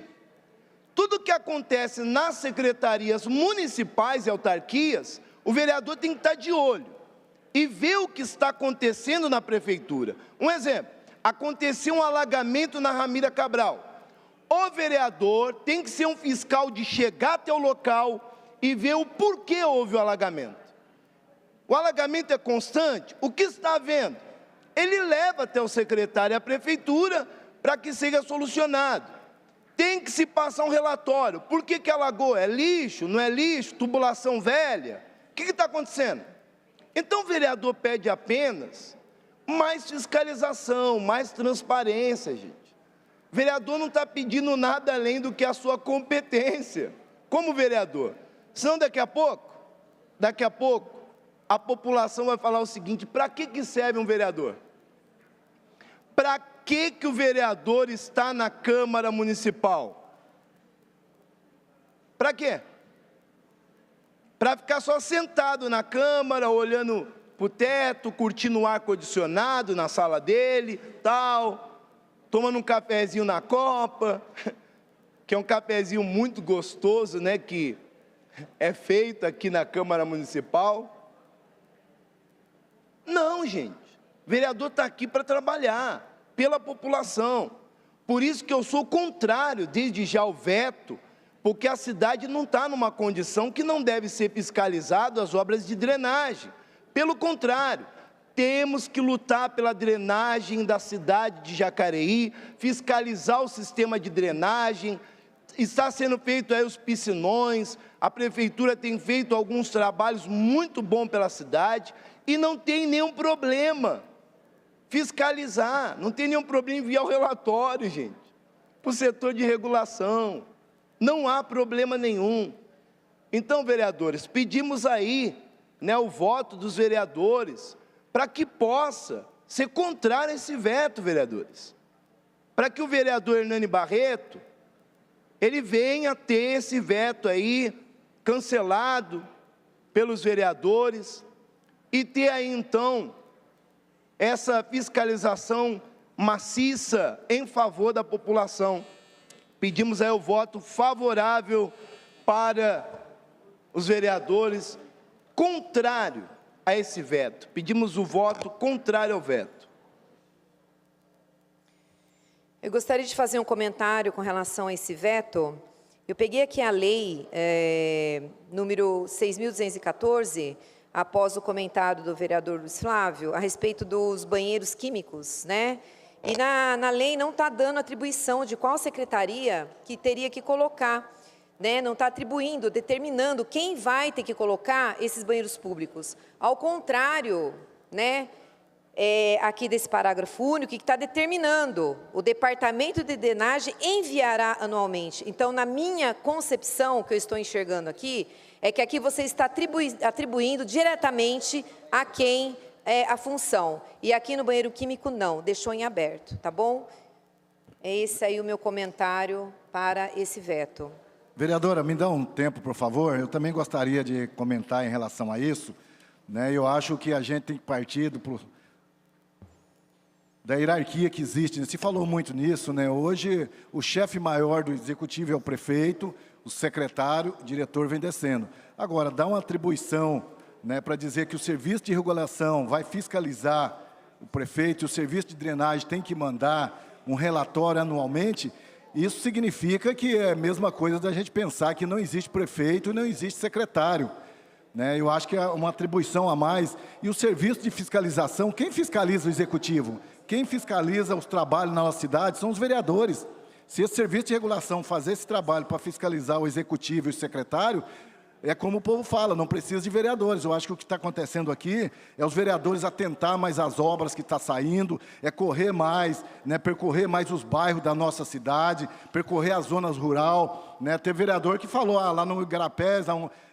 Tudo que acontece nas secretarias municipais e autarquias, o vereador tem que estar de olho e ver o que está acontecendo na prefeitura. Um exemplo, aconteceu um alagamento na Ramira Cabral. O vereador tem que ser um fiscal de chegar até o local e ver o porquê houve o alagamento. O alagamento é constante? O que está havendo? Ele leva até o secretário e a prefeitura para que seja solucionado. Tem que se passar um relatório. Por que alagou? É lixo? Não é lixo? Tubulação velha? O que está acontecendo? Então o vereador pede apenas mais fiscalização, mais transparência, gente. O vereador não está pedindo nada além do que a sua competência, como vereador. Senão daqui a pouco, a população vai falar o seguinte: para que serve um vereador? Para que o vereador está na Câmara Municipal? Para quê? Para ficar só sentado na Câmara, olhando para o teto, curtindo o ar-condicionado na sala dele, tal, tomando um cafezinho na copa, que é um cafezinho muito gostoso, né, que é feito aqui na Câmara Municipal. Não, gente. O vereador está aqui para trabalhar pela população. Por isso que eu sou contrário, desde já, ao veto, porque a cidade não está numa condição que não deve ser fiscalizado as obras de drenagem. Pelo contrário, temos que lutar pela drenagem da cidade de Jacareí, fiscalizar o sistema de drenagem. Está sendo feito aí os piscinões, a prefeitura tem feito alguns trabalhos muito bons pela cidade e não tem nenhum problema fiscalizar, não tem nenhum problema enviar o relatório, gente, para o setor de regulação, não há problema nenhum. Então, vereadores, pedimos aí, né, o voto dos vereadores, para que possa ser contrário a esse veto, vereadores, para que o vereador Hernani Barreto, ele venha ter esse veto aí cancelado pelos vereadores e ter aí, então, essa fiscalização maciça em favor da população. Pedimos aí o voto favorável para os vereadores, contrário a esse veto. Pedimos o voto contrário ao veto. Eu gostaria de fazer um comentário com relação a esse veto. Eu peguei aqui a lei número 6.214, após o comentário do vereador Luiz Flávio, a respeito dos banheiros químicos, né? E na lei não está dando atribuição de qual secretaria que teria que colocar, né? Não está atribuindo, determinando quem vai ter que colocar esses banheiros públicos. Ao contrário, né? Aqui desse parágrafo único, que está determinando, o Departamento de Drenagem enviará anualmente. Então, na minha concepção, que eu estou enxergando aqui, é que aqui você está atribuindo diretamente a quem é a função. E aqui no banheiro químico, não, deixou em aberto, tá bom? É esse aí o meu comentário para esse veto. Vereadora, me dá um tempo, por favor. Eu também gostaria de comentar em relação a isso, né? Eu acho que a gente tem que partir da hierarquia que existe. Se falou muito nisso, né? Hoje, o chefe maior do executivo é o prefeito, o secretário, o diretor vem descendo. Agora, dá uma atribuição, né, para dizer que o serviço de regulação vai fiscalizar o prefeito, o serviço de drenagem tem que mandar um relatório anualmente. Isso significa que é a mesma coisa da gente pensar que não existe prefeito e não existe secretário, né? Eu acho que é uma atribuição a mais. E o serviço de fiscalização, quem fiscaliza o executivo? Quem fiscaliza os trabalhos na nossa cidade são os vereadores. Se esse serviço de regulação fazer esse trabalho para fiscalizar o executivo e o secretário, é como o povo fala, não precisa de vereadores. Eu acho que o que está acontecendo aqui é os vereadores atentar mais às obras que estão saindo, é correr mais, né, percorrer mais os bairros da nossa cidade, percorrer as zonas rurais, né? Teve vereador que falou, lá no Igarapés,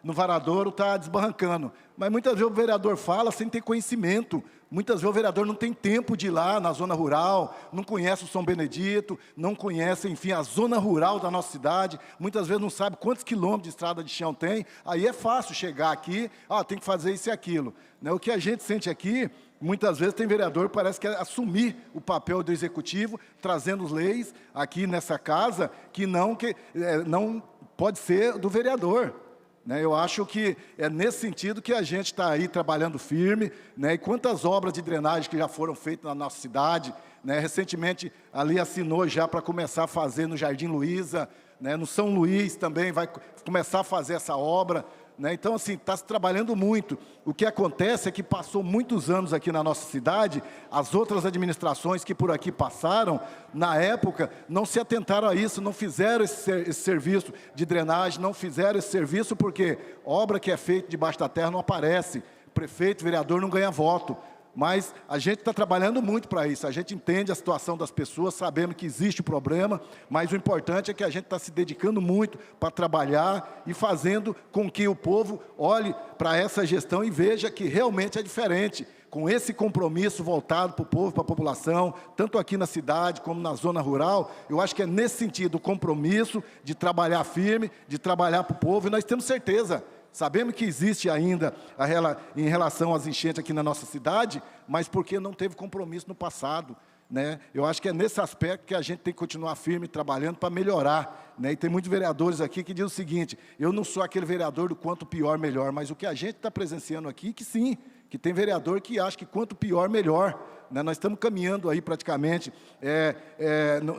no Varadouro, está desbarrancando. Mas muitas vezes o vereador fala sem ter conhecimento. Muitas vezes o vereador não tem tempo de ir lá na zona rural, não conhece o São Benedito, não conhece, enfim, a zona rural da nossa cidade, muitas vezes não sabe quantos quilômetros de estrada de chão tem, aí é fácil chegar aqui, tem que fazer isso e aquilo. Né? O que a gente sente aqui, muitas vezes tem vereador que parece que quer assumir o papel do executivo, trazendo leis aqui nessa casa que não pode ser do vereador. Eu acho que é nesse sentido que a gente está aí trabalhando firme, né? E quantas obras de drenagem que já foram feitas na nossa cidade, né? Recentemente ali assinou já para começar a fazer no Jardim Luiza, né? No São Luís também vai começar a fazer essa obra, né? Então, assim, está se trabalhando muito. O que acontece é que passou muitos anos aqui na nossa cidade, as outras administrações que por aqui passaram, na época, não se atentaram a isso, não fizeram esse serviço de drenagem, não fizeram esse serviço porque obra que é feita debaixo da terra não aparece, prefeito, vereador não ganha voto. Mas a gente está trabalhando muito para isso, a gente entende a situação das pessoas, sabendo que existe o problema, mas o importante é que a gente está se dedicando muito para trabalhar e fazendo com que o povo olhe para essa gestão e veja que realmente é diferente, com esse compromisso voltado para o povo, para a população, tanto aqui na cidade como na zona rural. Eu acho que é nesse sentido o compromisso de trabalhar firme, de trabalhar para o povo, e nós temos certeza. Sabemos que existe ainda em relação às enchentes aqui na nossa cidade, mas porque não teve compromisso no passado, né? Eu acho que é nesse aspecto que a gente tem que continuar firme, trabalhando para melhorar, né? E tem muitos vereadores aqui que dizem o seguinte, eu não sou aquele vereador do quanto pior, melhor, mas o que a gente está presenciando aqui, que sim, que tem vereador que acha que quanto pior, melhor, né? Nós estamos caminhando aí praticamente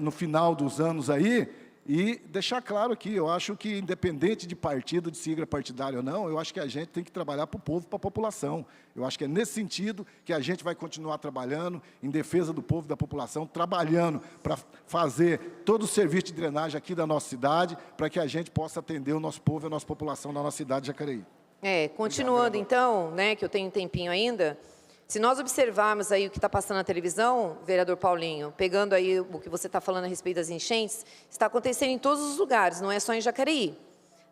no final dos anos aí. E deixar claro aqui, eu acho que independente de partido, de sigla partidária ou não, eu acho que a gente tem que trabalhar para o povo, para a população. Eu acho que é nesse sentido que a gente vai continuar trabalhando em defesa do povo e da população, trabalhando para fazer todo o serviço de drenagem aqui da nossa cidade, para que a gente possa atender o nosso povo e a nossa população da nossa cidade de Jacareí. Continuando então, né, que eu tenho um tempinho ainda, se nós observarmos aí o que está passando na televisão, vereador Paulinho, pegando aí o que você está falando a respeito das enchentes, está acontecendo em todos os lugares, não é só em Jacareí.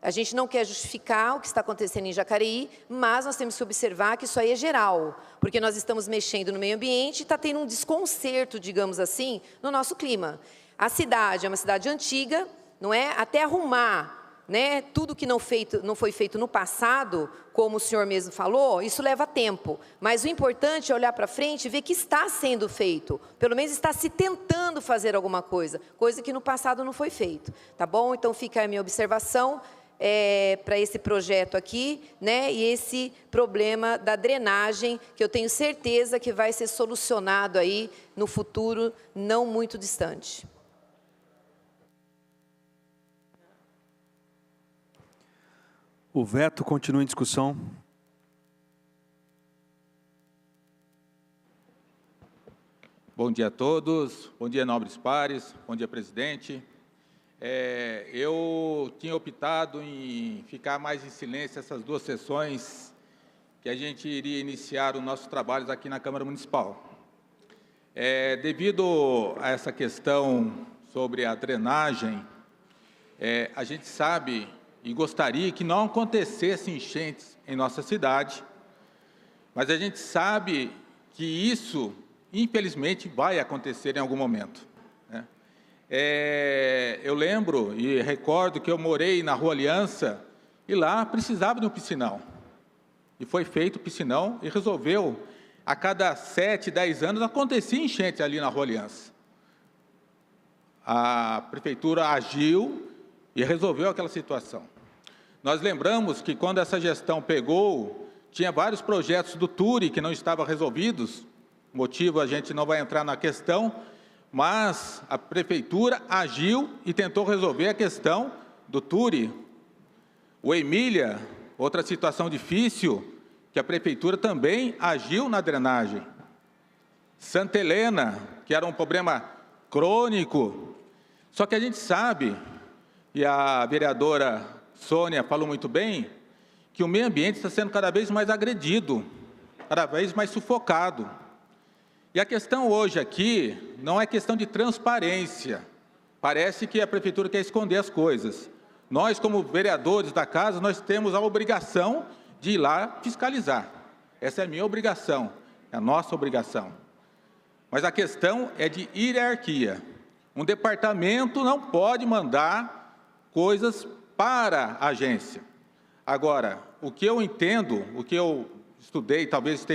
A gente não quer justificar o que está acontecendo em Jacareí, mas nós temos que observar que isso aí é geral, porque nós estamos mexendo no meio ambiente e está tendo um desconcerto, digamos assim, no nosso clima. A cidade é uma cidade antiga, não é? Até arrumar, né, tudo que não foi feito no passado, como o senhor mesmo falou, isso leva tempo. Mas o importante é olhar para frente e ver que está sendo feito. Pelo menos está se tentando fazer alguma coisa, coisa que no passado não foi feito. Tá bom? Então fica a minha observação para esse projeto aqui, né, e esse problema da drenagem, que eu tenho certeza que vai ser solucionado aí no futuro não muito distante. O veto continua em discussão. Bom dia a todos, bom dia, nobres pares, bom dia, presidente. Eu tinha optado em ficar mais em silêncio essas duas sessões que a gente iria iniciar os nossos trabalhos aqui na Câmara Municipal. Devido a essa questão sobre a drenagem, a gente sabe e gostaria que não acontecesse enchentes em nossa cidade, mas a gente sabe que isso, infelizmente, vai acontecer em algum momento, né? Eu lembro e recordo que eu morei na Rua Aliança e lá precisava de um piscinão. E foi feito o piscinão e resolveu, a cada 7, 10 anos, acontecia enchente ali na Rua Aliança. A prefeitura agiu e resolveu aquela situação. Nós lembramos que, quando essa gestão pegou, tinha vários projetos do TURI que não estavam resolvidos, motivo a gente não vai entrar na questão, mas a prefeitura agiu e tentou resolver a questão do TURI. O Emília, outra situação difícil, que a prefeitura também agiu na drenagem. Santa Helena, que era um problema crônico, só que a gente sabe, e a vereadora Sônia falou muito bem, que o meio ambiente está sendo cada vez mais agredido, cada vez mais sufocado. E a questão hoje aqui não é questão de transparência. Parece que a prefeitura quer esconder as coisas. nós, como vereadores da casa, nós temos a obrigação de ir lá fiscalizar. Essa é a minha obrigação, é a nossa obrigação. Mas a questão é de hierarquia. Um departamento não pode mandar coisas para a agência. Agora, o que eu entendo, o que eu estudei, talvez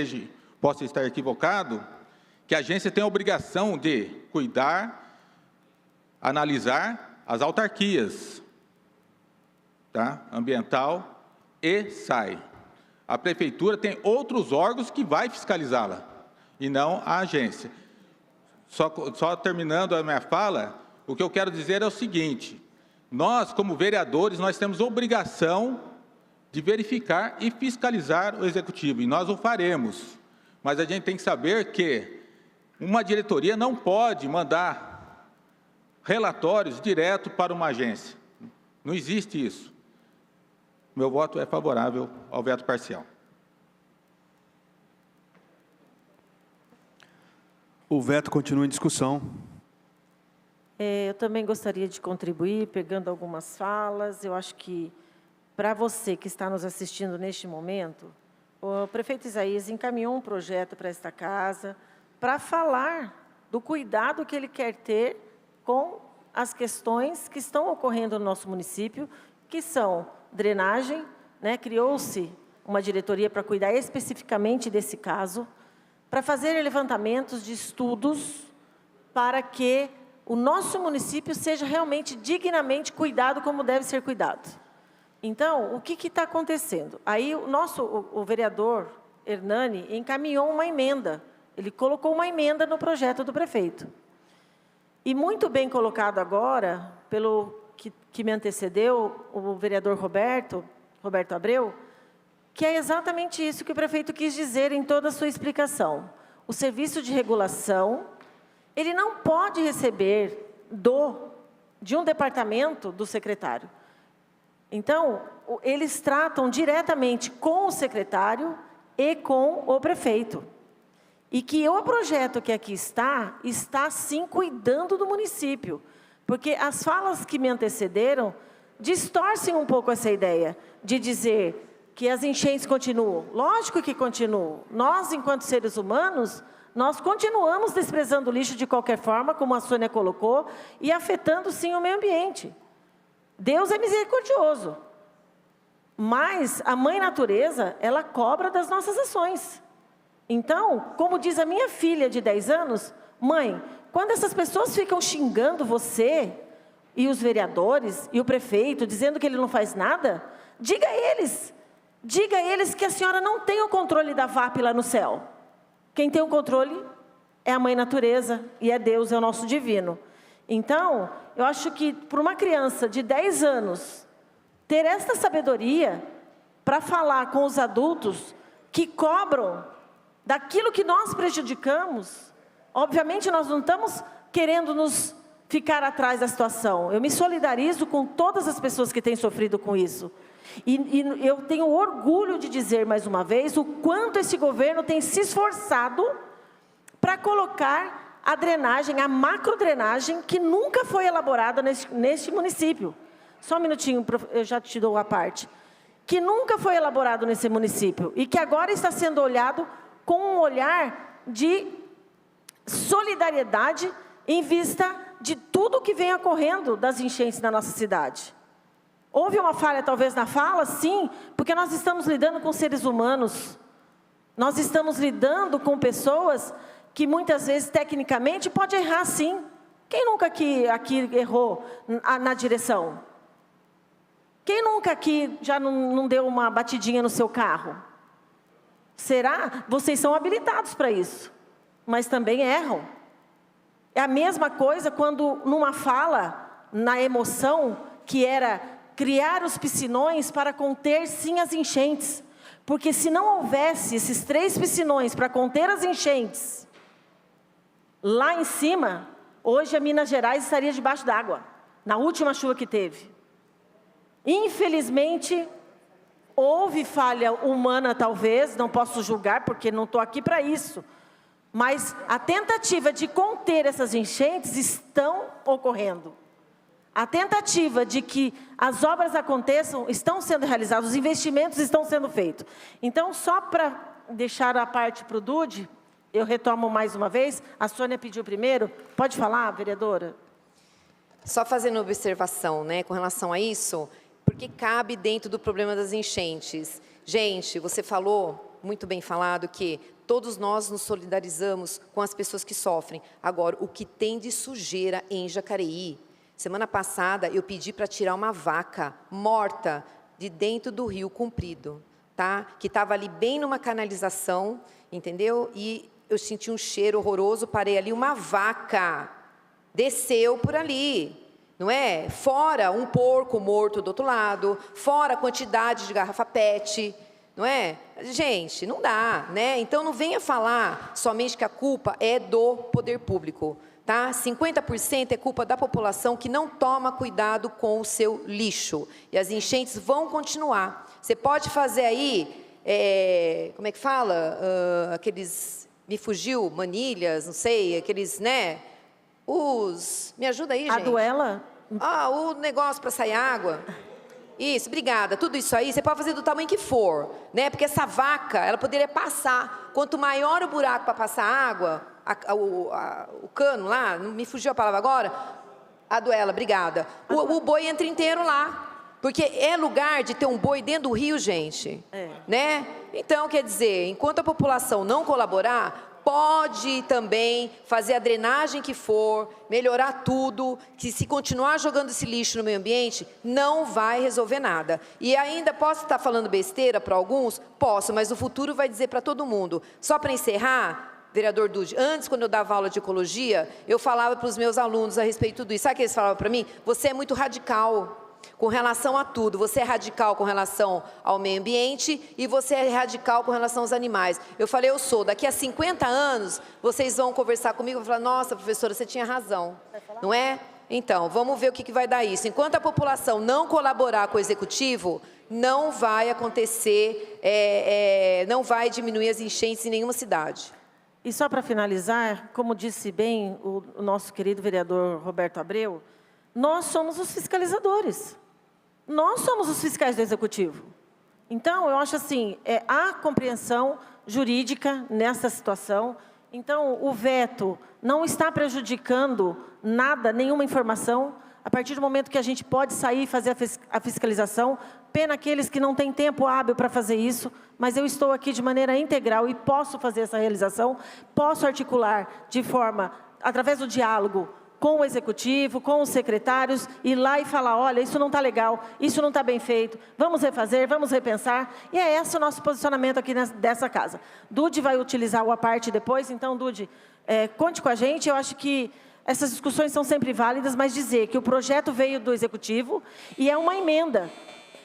possa estar equivocado, que a agência tem a obrigação de cuidar, analisar as autarquias, tá? Ambiental e SAI. A prefeitura tem outros órgãos que vai fiscalizá-la, e não a agência. Só terminando a minha fala, o que eu quero dizer é o seguinte: nós, como vereadores, nós temos obrigação de verificar e fiscalizar o executivo, e nós o faremos. Mas a gente tem que saber que uma diretoria não pode mandar relatórios direto para uma agência. Não existe isso. Meu voto é favorável ao veto parcial. O veto continua em discussão. Eu também gostaria de contribuir, pegando algumas falas. Eu acho que, para você que está nos assistindo neste momento, o prefeito Isaías encaminhou um projeto para esta casa para falar do cuidado que ele quer ter com as questões que estão ocorrendo no nosso município, que são drenagem, né? Criou-se uma diretoria para cuidar especificamente desse caso, para fazer levantamentos de estudos para que o nosso município seja realmente dignamente cuidado como deve ser cuidado. Então, o que está acontecendo? Aí o vereador Hernani encaminhou uma emenda, ele colocou uma emenda no projeto do prefeito. E muito bem colocado agora, pelo que me antecedeu, o vereador Roberto Abreu, que é exatamente isso que o prefeito quis dizer em toda a sua explicação. O serviço de regulação, ele não pode receber de um departamento do secretário. Então, eles tratam diretamente com o secretário e com o prefeito. E que o projeto que aqui está sim cuidando do município. Porque as falas que me antecederam distorcem um pouco essa ideia de dizer que as enchentes continuam. Lógico que continuam. Nós, enquanto seres humanos, nós continuamos desprezando o lixo de qualquer forma, como a Sônia colocou, e afetando, sim, o meio ambiente. Deus é misericordioso. Mas a Mãe Natureza, ela cobra das nossas ações. Então, como diz a minha filha de 10 anos, mãe, quando essas pessoas ficam xingando você, e os vereadores, e o prefeito, dizendo que ele não faz nada, diga a eles que a senhora não tem o controle da VAP lá no céu. Quem tem o controle é a Mãe Natureza, e é Deus, é o nosso divino. Então, eu acho que para uma criança de 10 anos, ter esta sabedoria para falar com os adultos que cobram daquilo que nós prejudicamos, obviamente nós não estamos querendo nos ficar atrás da situação. Eu me solidarizo com todas as pessoas que têm sofrido com isso. E eu tenho orgulho de dizer, mais uma vez, o quanto esse governo tem se esforçado para colocar a drenagem, a macrodrenagem, que nunca foi elaborada neste município. Só um minutinho, eu já te dou a parte. Que nunca foi elaborado nesse município e que agora está sendo olhado com um olhar de solidariedade em vista de tudo que vem ocorrendo das enchentes na nossa cidade. Houve uma falha talvez na fala? Sim, porque nós estamos lidando com seres humanos. Nós estamos lidando com pessoas que muitas vezes, tecnicamente, pode errar sim. Quem nunca aqui errou na direção? Quem nunca aqui já não deu uma batidinha no seu carro? Será? Vocês são habilitados para isso, mas também erram. É a mesma coisa quando numa fala, na emoção, que era criar os piscinões para conter sim as enchentes. Porque se não houvesse esses 3 piscinões para conter as enchentes, lá em cima, hoje a Minas Gerais estaria debaixo d'água, na última chuva que teve. Infelizmente, houve falha humana talvez, não posso julgar porque não estou aqui para isso. Mas a tentativa de conter essas enchentes estão ocorrendo. A tentativa de que as obras aconteçam estão sendo realizadas, os investimentos estão sendo feitos. Então, só para deixar a parte para o Dude, eu retomo mais uma vez, a Sônia pediu primeiro. Pode falar, vereadora? Só fazendo uma observação, né, com relação a isso, porque cabe dentro do problema das enchentes. Gente, você falou, muito bem falado, que todos nós nos solidarizamos com as pessoas que sofrem. Agora, o que tem de sujeira em Jacareí? Semana passada, eu pedi para tirar uma vaca morta de dentro do Rio Comprido, tá? Que estava ali bem numa canalização, entendeu? E eu senti um cheiro horroroso, parei ali, uma vaca desceu por ali, não é? Fora um porco morto do outro lado, fora a quantidade de garrafa PET, não é? Gente, não dá, né? Então, não venha falar somente que a culpa é do poder público, tá? 50% é culpa da população que não toma cuidado com o seu lixo. E as enchentes vão continuar. Você pode fazer aí, como é que fala? Aqueles, me fugiu, manilhas, não sei, aqueles, né? Me ajuda aí, gente. A duela? O negócio para sair água. Isso, obrigada. Tudo isso aí, você pode fazer do tamanho que for, né? Porque essa vaca, ela poderia passar. Quanto maior o buraco para passar água, o cano lá, não me fugiu a palavra agora, a duela, obrigada. O boi entra inteiro lá. Porque é lugar de ter um boi dentro do rio, gente. Né? Então, quer dizer, enquanto a população não colaborar, pode também fazer a drenagem que for, melhorar tudo, que se continuar jogando esse lixo no meio ambiente, não vai resolver nada. E ainda posso estar falando besteira para alguns? Posso, mas o futuro vai dizer para todo mundo. Só para encerrar, vereador Dude, antes, quando eu dava aula de ecologia, eu falava para os meus alunos a respeito de tudo isso. Sabe o que eles falavam para mim? Você é muito radical com relação a tudo. Você é radical com relação ao meio ambiente e você é radical com relação aos animais. Eu falei, eu sou. Daqui a 50 anos, vocês vão conversar comigo e vão falar, nossa, professora, você tinha razão. Não é? Então, vamos ver o que vai dar isso. Enquanto a população não colaborar com o executivo, não vai acontecer, não vai diminuir as enchentes em nenhuma cidade. E só para finalizar, como disse bem o nosso querido vereador Roberto Abreu, nós somos os fiscalizadores. Nós somos os fiscais do Executivo. Então, eu acho assim, há compreensão jurídica nessa situação. Então, o veto não está prejudicando nada, nenhuma informação. A partir do momento que a gente pode sair e fazer a fiscalização, pena aqueles que não têm tempo hábil para fazer isso, mas eu estou aqui de maneira integral e posso fazer essa realização, posso articular de forma, através do diálogo, com o Executivo, com os secretários, ir lá e falar, olha, isso não está legal, isso não está bem feito, vamos refazer, vamos repensar, e é esse o nosso posicionamento aqui dessa casa. Dude vai utilizar o à parte depois, então, Dude, conte com a gente, eu acho que essas discussões são sempre válidas, mas dizer que o projeto veio do Executivo e é uma emenda,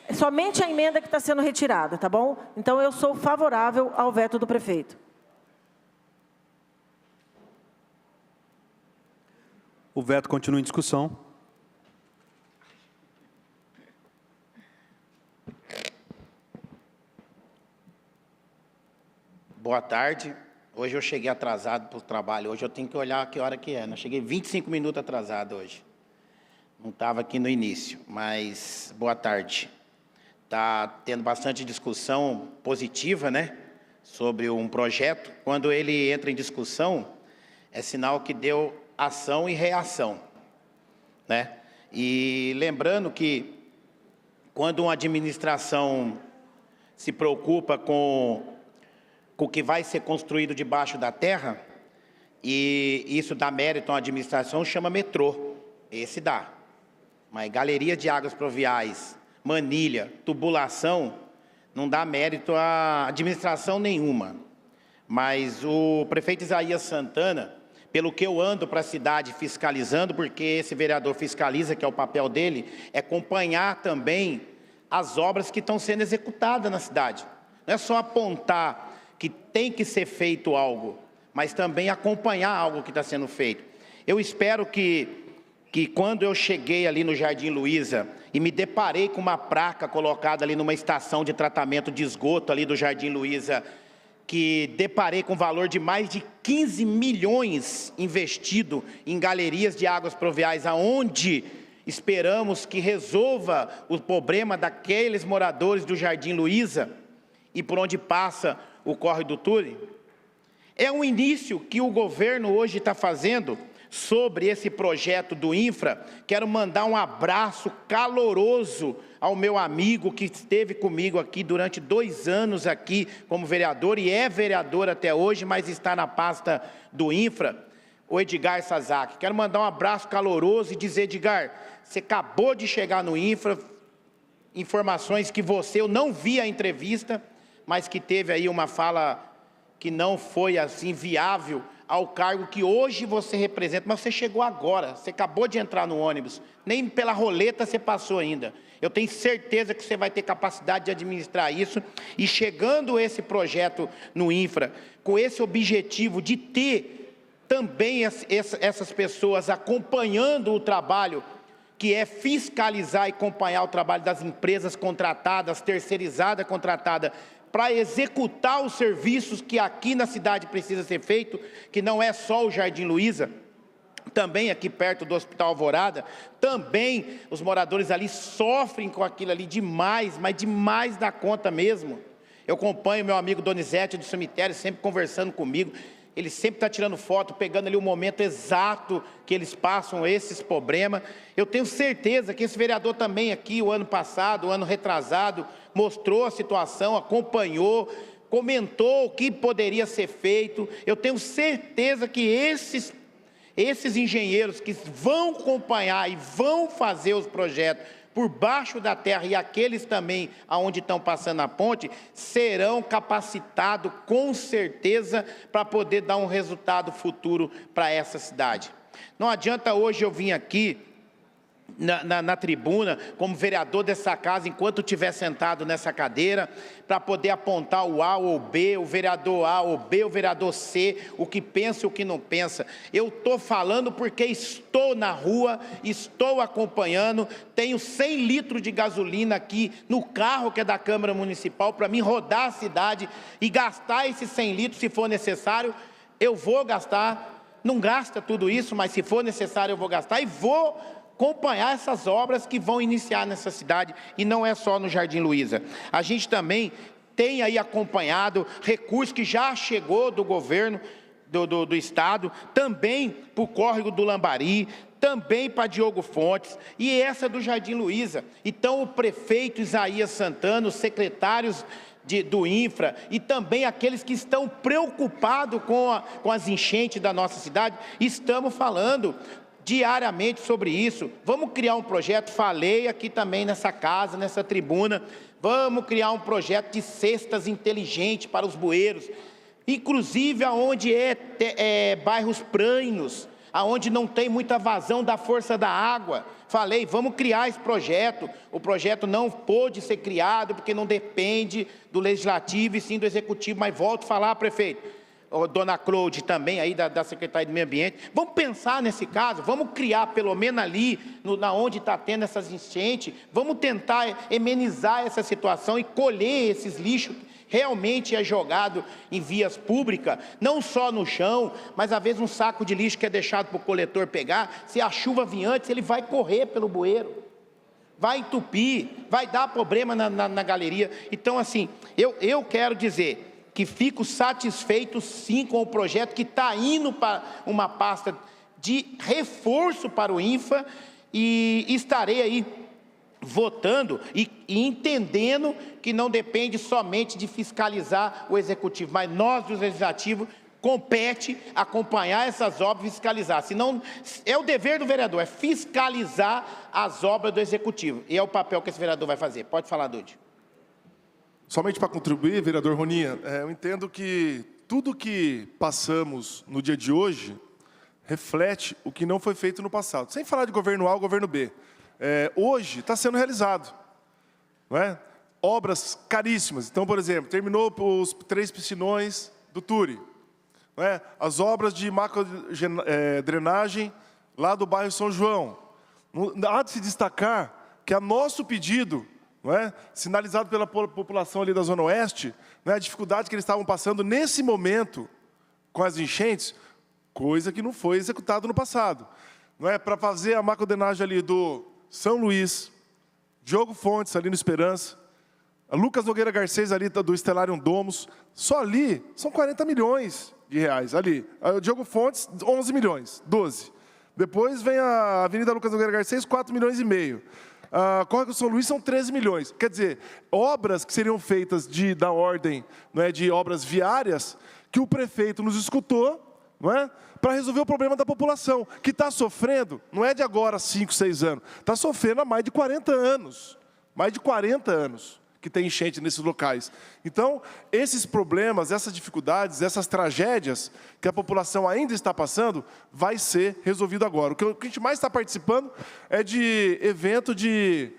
é somente a emenda que está sendo retirada, tá bom? Então, eu sou favorável ao veto do prefeito. O veto continua em discussão. Boa tarde. Hoje eu cheguei atrasado para o trabalho. Hoje eu tenho que olhar que hora que é. Eu cheguei 25 minutos atrasado hoje. Não estava aqui no início, mas boa tarde. Está tendo bastante discussão positiva, né? Sobre um projeto. Quando ele entra em discussão, é sinal que deu ação e reação, né? E lembrando que quando uma administração se preocupa com o que vai ser construído debaixo da terra, e isso dá mérito à administração, chama metrô, esse dá. Mas galeria de águas pluviais, manilha, tubulação, não dá mérito à administração nenhuma. Mas o prefeito Isaías Santana, pelo que eu ando para a cidade fiscalizando, porque esse vereador fiscaliza, que é o papel dele, é acompanhar também as obras que estão sendo executadas na cidade. Não é só apontar que tem que ser feito algo, mas também acompanhar algo que está sendo feito. Eu espero que quando eu cheguei ali no Jardim Luiza e me deparei com uma placa colocada ali numa estação de tratamento de esgoto ali do Jardim Luiza, que deparei com valor de mais de 15 milhões investido em galerias de águas pluviais, aonde esperamos que resolva o problema daqueles moradores do Jardim Luiza e por onde passa o córrego do Turi. É um início que o governo hoje está fazendo sobre esse projeto do Infra. Quero mandar um abraço caloroso ao meu amigo que esteve comigo aqui durante 2 anos aqui como vereador e é vereador até hoje, mas está na pasta do Infra, o Edgar Sazak. Quero mandar um abraço caloroso e dizer, Edgar, você acabou de chegar no Infra, informações que eu não vi a entrevista, mas que teve aí uma fala que não foi assim viável ao cargo que hoje você representa, mas você chegou agora, você acabou de entrar no ônibus, nem pela roleta você passou ainda. Eu tenho certeza que você vai ter capacidade de administrar isso, e chegando esse projeto no Infra, com esse objetivo de ter também essas pessoas acompanhando o trabalho, que é fiscalizar e acompanhar o trabalho das empresas contratadas, terceirizadas, contratadas, para executar os serviços que aqui na cidade precisa ser feito, que não é só o Jardim Luiza, também aqui perto do Hospital Alvorada, também os moradores ali sofrem com aquilo ali demais, mas demais da conta mesmo. Eu acompanho meu amigo Donizete do cemitério, sempre conversando comigo, ele sempre está tirando foto, pegando ali o momento exato que eles passam esses problemas. Eu tenho certeza que esse vereador também aqui, o ano passado, o ano retrasado, mostrou a situação, acompanhou, comentou o que poderia ser feito. Eu tenho certeza que esses engenheiros que vão acompanhar e vão fazer os projetos por baixo da terra e aqueles também aonde estão passando a ponte, serão capacitados com certeza para poder dar um resultado futuro para essa cidade. Não adianta hoje eu vir aqui na tribuna, como vereador dessa casa, enquanto estiver sentado nessa cadeira, para poder apontar o A ou o B, o vereador A ou B, o vereador C, o que pensa e o que não pensa. Eu estou falando porque estou na rua, estou acompanhando, tenho 100 litros de gasolina aqui no carro que é da Câmara Municipal, para mim rodar a cidade e gastar esses 100 litros se for necessário, eu vou gastar, não gasta tudo isso, mas se for necessário eu vou gastar e vou acompanhar essas obras que vão iniciar nessa cidade, e não é só no Jardim Luiza. A gente também tem aí acompanhado recursos que já chegou do governo do estado, também para o córrego do Lambari, também para Diogo Fontes, e essa do Jardim Luiza. Então o prefeito Isaías Santana, os secretários do Infra e também aqueles que estão preocupados com as enchentes da nossa cidade, estamos falando diariamente sobre isso. Vamos criar um projeto, falei aqui também nessa casa, nessa tribuna, vamos criar um projeto de cestas inteligentes para os bueiros, inclusive aonde bairros prainos, aonde não tem muita vazão da força da água. Falei, vamos criar esse projeto. O projeto não pôde ser criado porque não depende do Legislativo e sim do Executivo, mas volto a falar, prefeito, dona Cláudia também aí da Secretaria do Meio Ambiente, vamos pensar nesse caso, vamos criar pelo menos ali, onde está tendo essas enchentes, vamos tentar amenizar essa situação e colher esses lixos que realmente é jogado em vias públicas, não só no chão, mas às vezes um saco de lixo que é deixado para o coletor pegar, se a chuva vir antes, ele vai correr pelo bueiro, vai entupir, vai dar problema na galeria. Então assim, eu quero dizer que fico satisfeito sim com o projeto que está indo para uma pasta de reforço para o Infra, e estarei aí votando e entendendo que não depende somente de fiscalizar o Executivo, mas nós do Legislativo compete acompanhar essas obras e fiscalizar. Senão, é o dever do vereador, é fiscalizar as obras do Executivo, e é o papel que esse vereador vai fazer. Pode falar, Dude. Somente para contribuir, vereador Roninha, eu entendo que tudo que passamos no dia de hoje reflete o que não foi feito no passado. Sem falar de governo A ou governo B. Hoje está sendo realizado, não é? Obras caríssimas. Então, por exemplo, terminou os 3 piscinões do Turi. Não é? As obras de macro-drenagem lá do bairro São João. Há de se destacar que a nosso pedido, não é? Sinalizado pela população ali da Zona Oeste, não é? A dificuldade que eles estavam passando nesse momento com as enchentes, coisa que não foi executada no passado. Não é? Para fazer a macrodrenagem ali do São Luís, Diogo Fontes, ali no Esperança, a Lucas Nogueira Garcês, ali do Stellarium Domus, só ali são 40 milhões de reais, ali. O Diogo Fontes, 11 milhões, 12. Depois vem a Avenida Lucas Nogueira Garcês, 4 milhões e meio. Córrego São Luís são 13 milhões. Quer dizer, obras que seriam feitas da ordem, não é, de obras viárias, que o prefeito nos escutou, não é, para resolver o problema da população, que está sofrendo, não é de agora 5, 6 anos, está sofrendo há mais de 40 anos. Mais de 40 anos que tem enchente nesses locais. Então, esses problemas, essas dificuldades, essas tragédias que a população ainda está passando, vai ser resolvido agora. O que a gente mais está participando é de evento de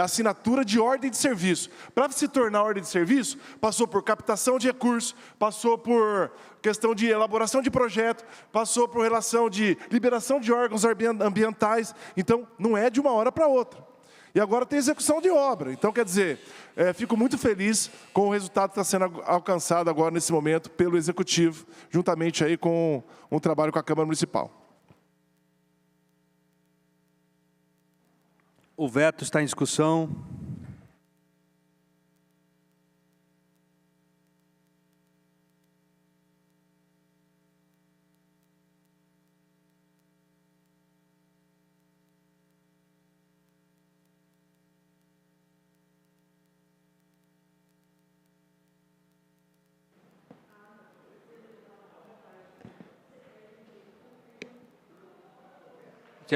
assinatura de ordem de serviço. Para se tornar ordem de serviço, passou por captação de recursos, passou por questão de elaboração de projeto, passou por relação de liberação de órgãos ambientais. Então, não é de uma hora para outra. E agora tem execução de obra. Então, quer dizer, fico muito feliz com o resultado que está sendo alcançado agora, nesse momento, pelo Executivo, juntamente aí com um trabalho com a Câmara Municipal. O veto está em discussão.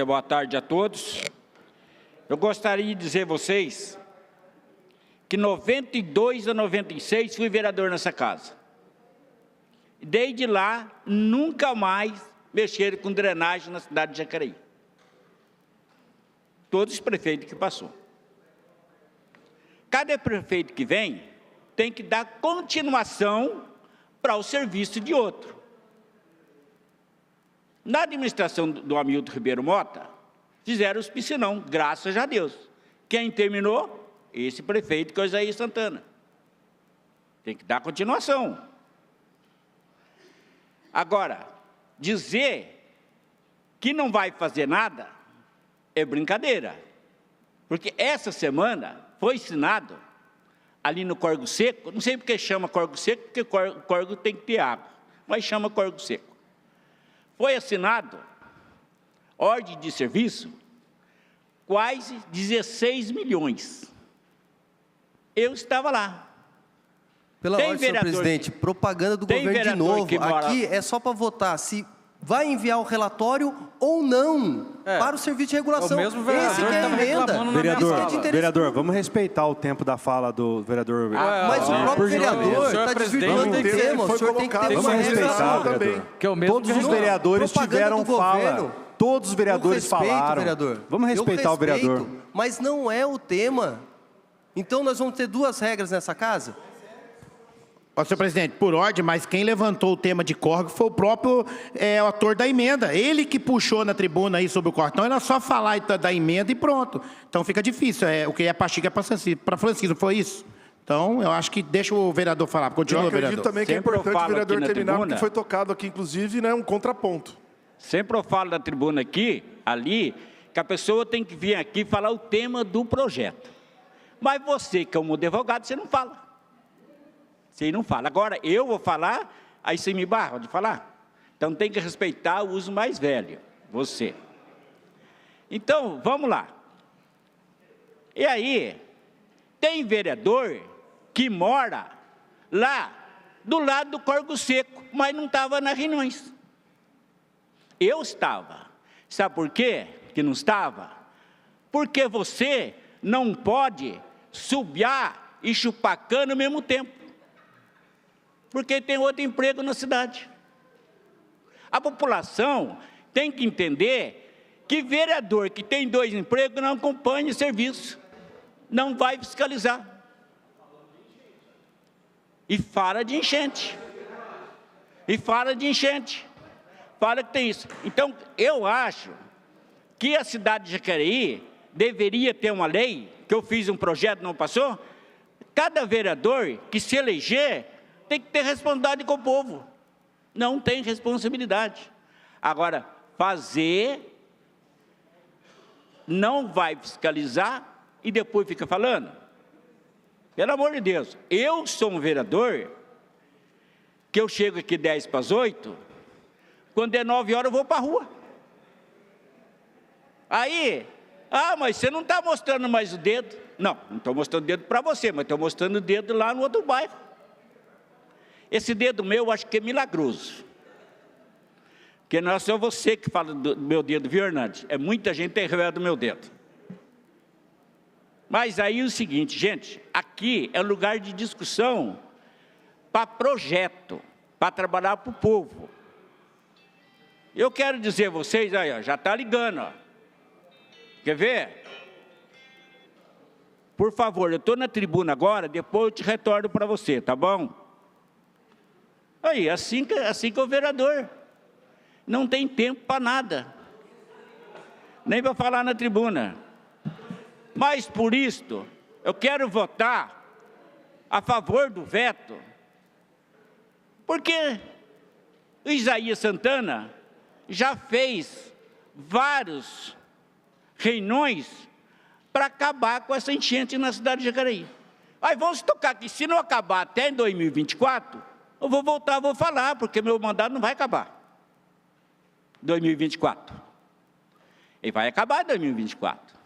Boa tarde a todos. Eu gostaria de dizer a vocês que 92 a 96 fui vereador nessa casa. Desde lá, nunca mais mexeram com drenagem na cidade de Jacareí. Todos os prefeitos que passou. Cada prefeito que vem tem que dar continuação para o serviço de outro. Na administração do Hamilton Ribeiro Mota, fizeram os piscinão, graças a Deus. Quem terminou? Esse prefeito, que é o Isaías Santana. Tem que dar continuação. Agora, dizer que não vai fazer nada é brincadeira. Porque essa semana foi assinado ali no Córrego Seco, não sei porque chama Córrego Seco, porque córrego tem que ter água, mas chama Córrego Seco. Foi assinado ordem de serviço, quase 16 milhões. Eu estava lá. Pela ordem, senhor presidente, propaganda do governo de novo. Aqui é só para votar se vai enviar o relatório ou não para o serviço de regulação. O mesmo vereador Esse que é a emenda. Vereador, vamos respeitar o tempo da fala do vereador. Mas o próprio vereador está desvirtuando o tema. O senhor tem que ter uma respeitar, vereador. Todos os vereadores tiveram fala. Todos os vereadores falaram. Vamos respeitar o vereador. Mas não é o tema. Então nós vamos ter duas regras nessa casa? Senhor presidente, por ordem, mas quem levantou o tema de córrego foi o próprio autor da emenda. Ele que puxou na tribuna aí sobre o córrego. Então era só falar da emenda e pronto. Então fica difícil. O que é para Chico é para Francisco, foi isso? Então eu acho que deixa o vereador falar. Continua, vereador. Eu acredito também que é importante o vereador terminar, porque foi tocado aqui, inclusive, um contraponto. Sempre eu falo da tribuna aqui, ali, que a pessoa tem que vir aqui falar o tema do projeto. Mas você, como advogado, você não fala. Você não fala. Agora, eu vou falar, aí você me barra de falar. Então, tem que respeitar o uso mais velho, você. Então, vamos lá. E aí, tem vereador que mora lá, do lado do Córrego Seco, mas não estava nas reuniões. Eu estava. Sabe por quê que não estava? Porque você não pode subiar e chupar cana ao mesmo tempo. Porque tem outro emprego na cidade. A população tem que entender que vereador que tem 2 empregos não acompanha serviço, não vai fiscalizar. E fala de enchente. E fala de enchente. Fala que tem isso. Então, eu acho que a cidade de Jacareí deveria ter uma lei, que eu fiz um projeto, não passou? Cada vereador que se eleger tem que ter responsabilidade com o povo. Não tem responsabilidade. Agora, fazer não vai fiscalizar e depois fica falando? Pelo amor de Deus, eu sou um vereador que eu chego aqui 10 para as 8, quando é 9 horas eu vou para a rua. Aí, mas você não está mostrando mais o dedo. Não estou mostrando o dedo para você, mas estou mostrando o dedo lá no outro bairro. Esse dedo meu, eu acho que é milagroso. Porque não é só você que fala do meu dedo, viu, Hernandes? É muita gente que tem revela do meu dedo. Mas aí é o seguinte, gente, aqui é um lugar de discussão para projeto, para trabalhar para o povo. Eu quero dizer a vocês, aí, ó, já está ligando, ó. Quer ver? Por favor, eu estou na tribuna agora, depois eu te retorno para você, tá bom? Aí, assim que é o vereador. Não tem tempo para nada. Nem para falar na tribuna. Mas, por isto, eu quero votar a favor do veto, porque o Isaías Santana já fez vários reuniões para acabar com essa enchente na cidade de Jacareí. Aí vamos tocar que se não acabar até em 2024, eu vou voltar, vou falar, porque meu mandato não vai acabar. 2024. Ele vai acabar em 2024.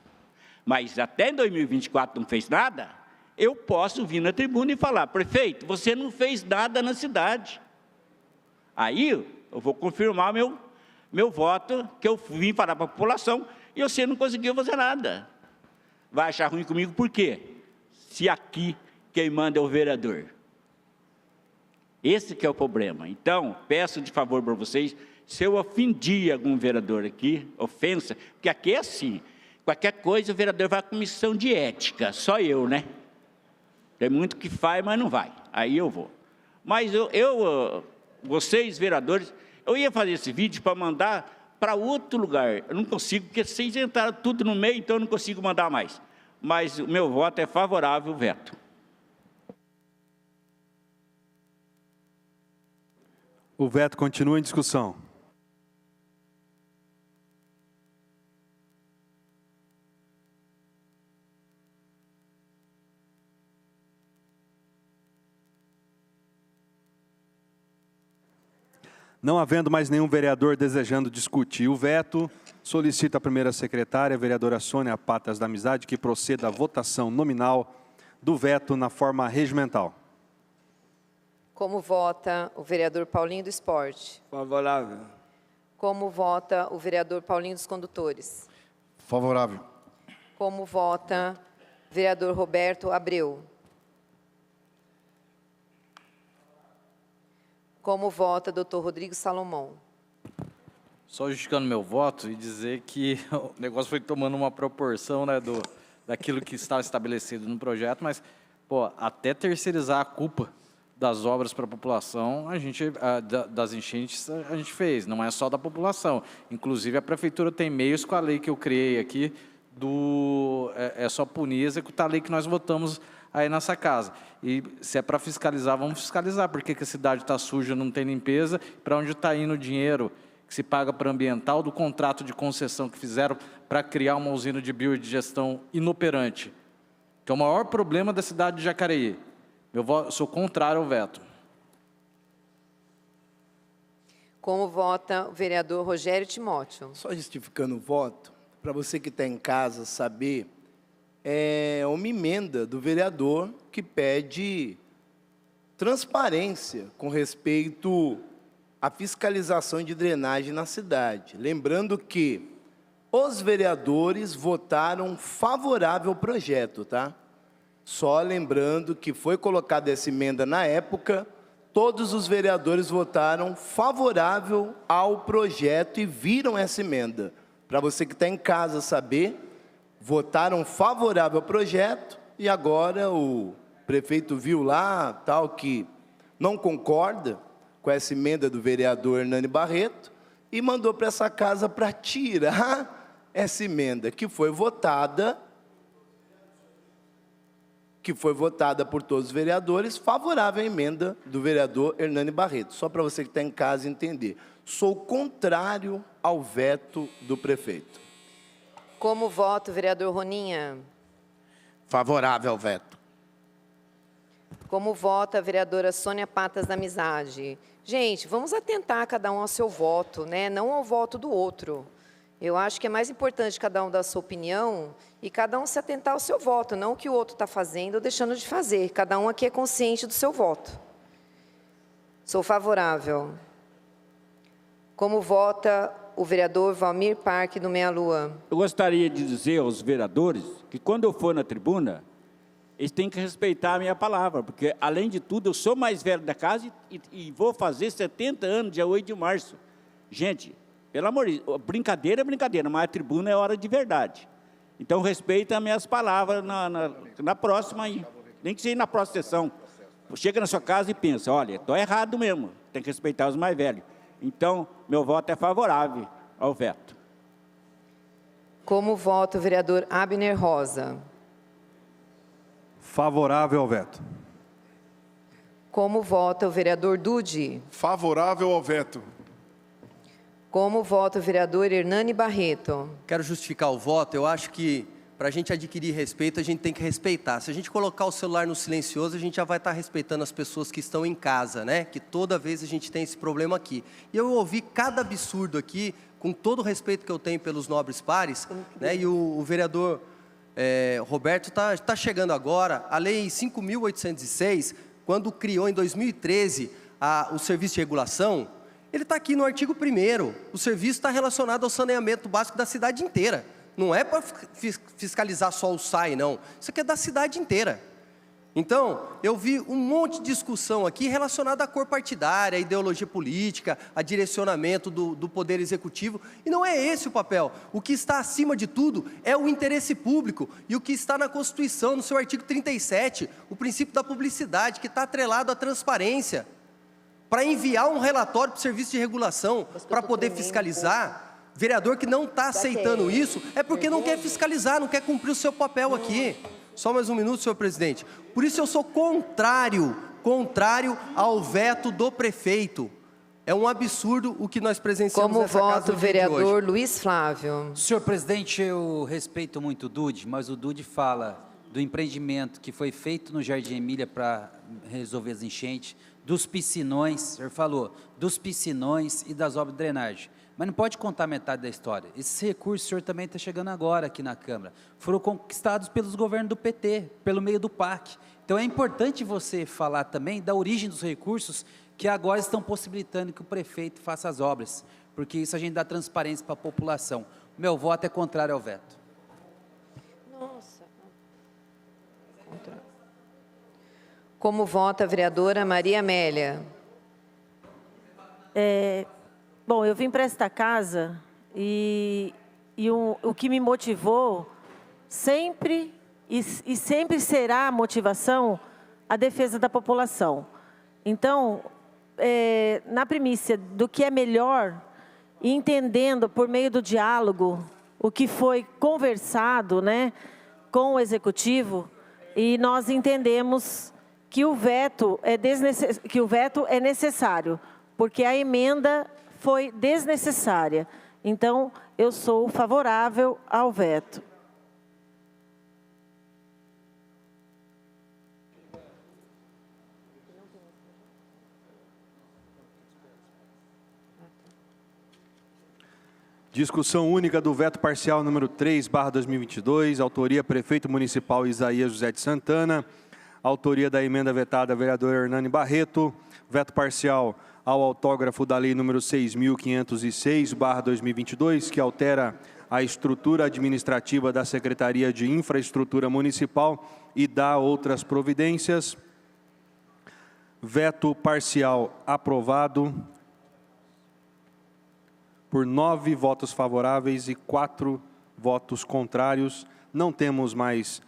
Mas até em 2024 não fez nada, eu posso vir na tribuna e falar, prefeito, você não fez nada na cidade. Aí eu vou confirmar meu voto, que eu vim falar para a população, e você não conseguiu fazer nada. Vai achar ruim comigo por quê? Se aqui quem manda é o vereador. Esse que é o problema. Então, peço de favor para vocês, se eu ofendi algum vereador aqui, ofensa, porque aqui é assim, qualquer coisa o vereador vai à comissão de ética, só eu, né? Tem muito que faz, mas não vai, aí eu vou. Mas vocês, vereadores, eu ia fazer esse vídeo para mandar para outro lugar, eu não consigo, porque vocês entraram tudo no meio, então eu não consigo mandar mais. Mas o meu voto é favorável ao veto. O veto continua em discussão. Não havendo mais nenhum vereador desejando discutir o veto, solicito à primeira secretária, a vereadora Sônia Patas da Amizade, que proceda à votação nominal do veto na forma regimental. Como vota o vereador Paulinho do Esporte? Favorável. Como vota o vereador Paulinho dos Condutores? Favorável. Como vota o vereador Roberto Abreu? Como vota doutor Rodrigo Salomão? Só justificando meu voto e dizer que o negócio foi tomando uma proporção, né, daquilo que estava estabelecido no projeto, mas, pô, até terceirizar a culpa das obras para a população, das enchentes, a gente fez, não é só da população. Inclusive, a prefeitura tem meios com a lei que eu criei aqui, é só punir e executar a lei que nós votamos aí nessa casa. E se é para fiscalizar, vamos fiscalizar. Por que a cidade está suja, não tem limpeza? Para onde está indo o dinheiro que se paga para ambiental do contrato de concessão que fizeram para criar uma usina de biodigestão inoperante? Que é o maior problema da cidade de Jacareí. Eu sou contrário ao veto. Como vota o vereador Rogério Timóteo? Só justificando o voto, para você que está em casa saber, é uma emenda do vereador que pede transparência com respeito à fiscalização de drenagem na cidade. Lembrando que os vereadores votaram favorável ao projeto, tá? Só lembrando que foi colocada essa emenda na época, todos os vereadores votaram favorável ao projeto e viram essa emenda. Para você que está em casa saber, votaram favorável ao projeto e agora o prefeito viu lá, tal, que não concorda com essa emenda do vereador Hernani Barreto e mandou para essa casa para tirar essa emenda, que foi votada por todos os vereadores, favorável à emenda do vereador Hernani Barreto. Só para você que está em casa entender. Sou contrário ao veto do prefeito. Como voto, vereador Roninha? Favorável ao veto. Como vota a vereadora Sônia Patas da Amizade? Gente, vamos atentar cada um ao seu voto, né? Não ao voto do outro. Eu acho que é mais importante cada um dar a sua opinião e cada um se atentar ao seu voto, não o que o outro está fazendo ou deixando de fazer. Cada um aqui é consciente do seu voto. Sou favorável. Como vota o vereador Valmir Parque do Meia Lua? Eu gostaria de dizer aos vereadores que quando eu for na tribuna, eles têm que respeitar a minha palavra, porque, além de tudo, eu sou mais velho da casa e vou fazer 70 anos, dia 8 de março. Gente, pelo amor de Deus, brincadeira é brincadeira, mas a tribuna é hora de verdade. Então, respeita as minhas palavras na próxima, nem que seja na próxima sessão. Chega na sua casa e pensa, olha, estou errado mesmo, tem que respeitar os mais velhos. Então, meu voto é favorável ao veto. Como vota o vereador Abner Rosa? Favorável ao veto. Como vota o vereador Dude? Favorável ao veto. Como vota o vereador Hernani Barreto? Quero justificar o voto. Eu acho que, para a gente adquirir respeito, a gente tem que respeitar. Se a gente colocar o celular no silencioso, a gente já vai estar respeitando as pessoas que estão em casa, né? Que toda vez a gente tem esse problema aqui. E eu ouvi cada absurdo aqui, com todo o respeito que eu tenho pelos nobres pares, né? E o vereador Roberto está chegando agora. A Lei 5.806, quando criou em 2013 o serviço de regulação, ele está aqui no artigo 1º. O serviço está relacionado ao saneamento básico da cidade inteira. Não é para fiscalizar só o SAI, não. Isso aqui é da cidade inteira. Então, eu vi um monte de discussão aqui relacionada à cor partidária, à ideologia política, a direcionamento do Poder Executivo. E não é esse o papel. O que está acima de tudo é o interesse público. E o que está na Constituição, no seu artigo 37, o princípio da publicidade, que está atrelado à transparência. Para enviar um relatório para o serviço de regulação, para poder fiscalizar, vereador que não está aceitando isso, é porque não quer fiscalizar, não quer cumprir o seu papel aqui. Só mais um minuto, senhor presidente. Por isso eu sou contrário ao veto do prefeito. É um absurdo o que nós presenciamos nessa casa. Como vota o vereador Luiz Flávio? Senhor presidente, eu respeito muito o Dude, mas o Dude fala do empreendimento que foi feito no Jardim Emília para resolver as enchentes, dos piscinões, o senhor falou, dos piscinões e das obras de drenagem. Mas não pode contar metade da história. Esses recursos, o senhor também está chegando agora aqui na Câmara, foram conquistados pelos governos do PT, pelo meio do PAC. Então é importante você falar também da origem dos recursos que agora estão possibilitando que o prefeito faça as obras, porque isso a gente dá transparência para a população. O meu voto é contrário ao veto. Nossa. Como vota a vereadora Maria Amélia? Bom, eu vim para esta casa e o que me motivou sempre e sempre será a motivação a defesa da população. Então, na primícia do que é melhor, e entendendo por meio do diálogo o que foi conversado, né, com o Executivo, e nós entendemos que o veto é necessário, porque a emenda foi desnecessária. Então, eu sou favorável ao veto. Discussão única do veto parcial número 3/2022, autoria prefeito municipal Isaías José de Santana, autoria da emenda vetada vereador Hernani Barreto, veto parcial ao autógrafo da lei número 6.506/2022, que altera a estrutura administrativa da Secretaria de Infraestrutura Municipal e dá outras providências. Veto parcial aprovado por 9 votos favoráveis e 4 votos contrários. Não temos mais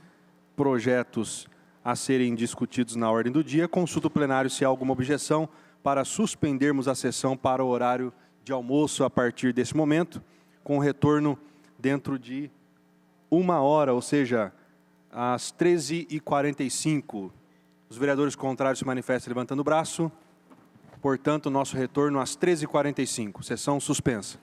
projetos a serem discutidos na ordem do dia. Consulto o plenário se há alguma objeção para suspendermos a sessão para o horário de almoço a partir desse momento, com retorno dentro de 1 hora, ou seja, às 13h45. Os vereadores contrários se manifestam levantando o braço. Portanto, nosso retorno às 13h45. Sessão suspensa.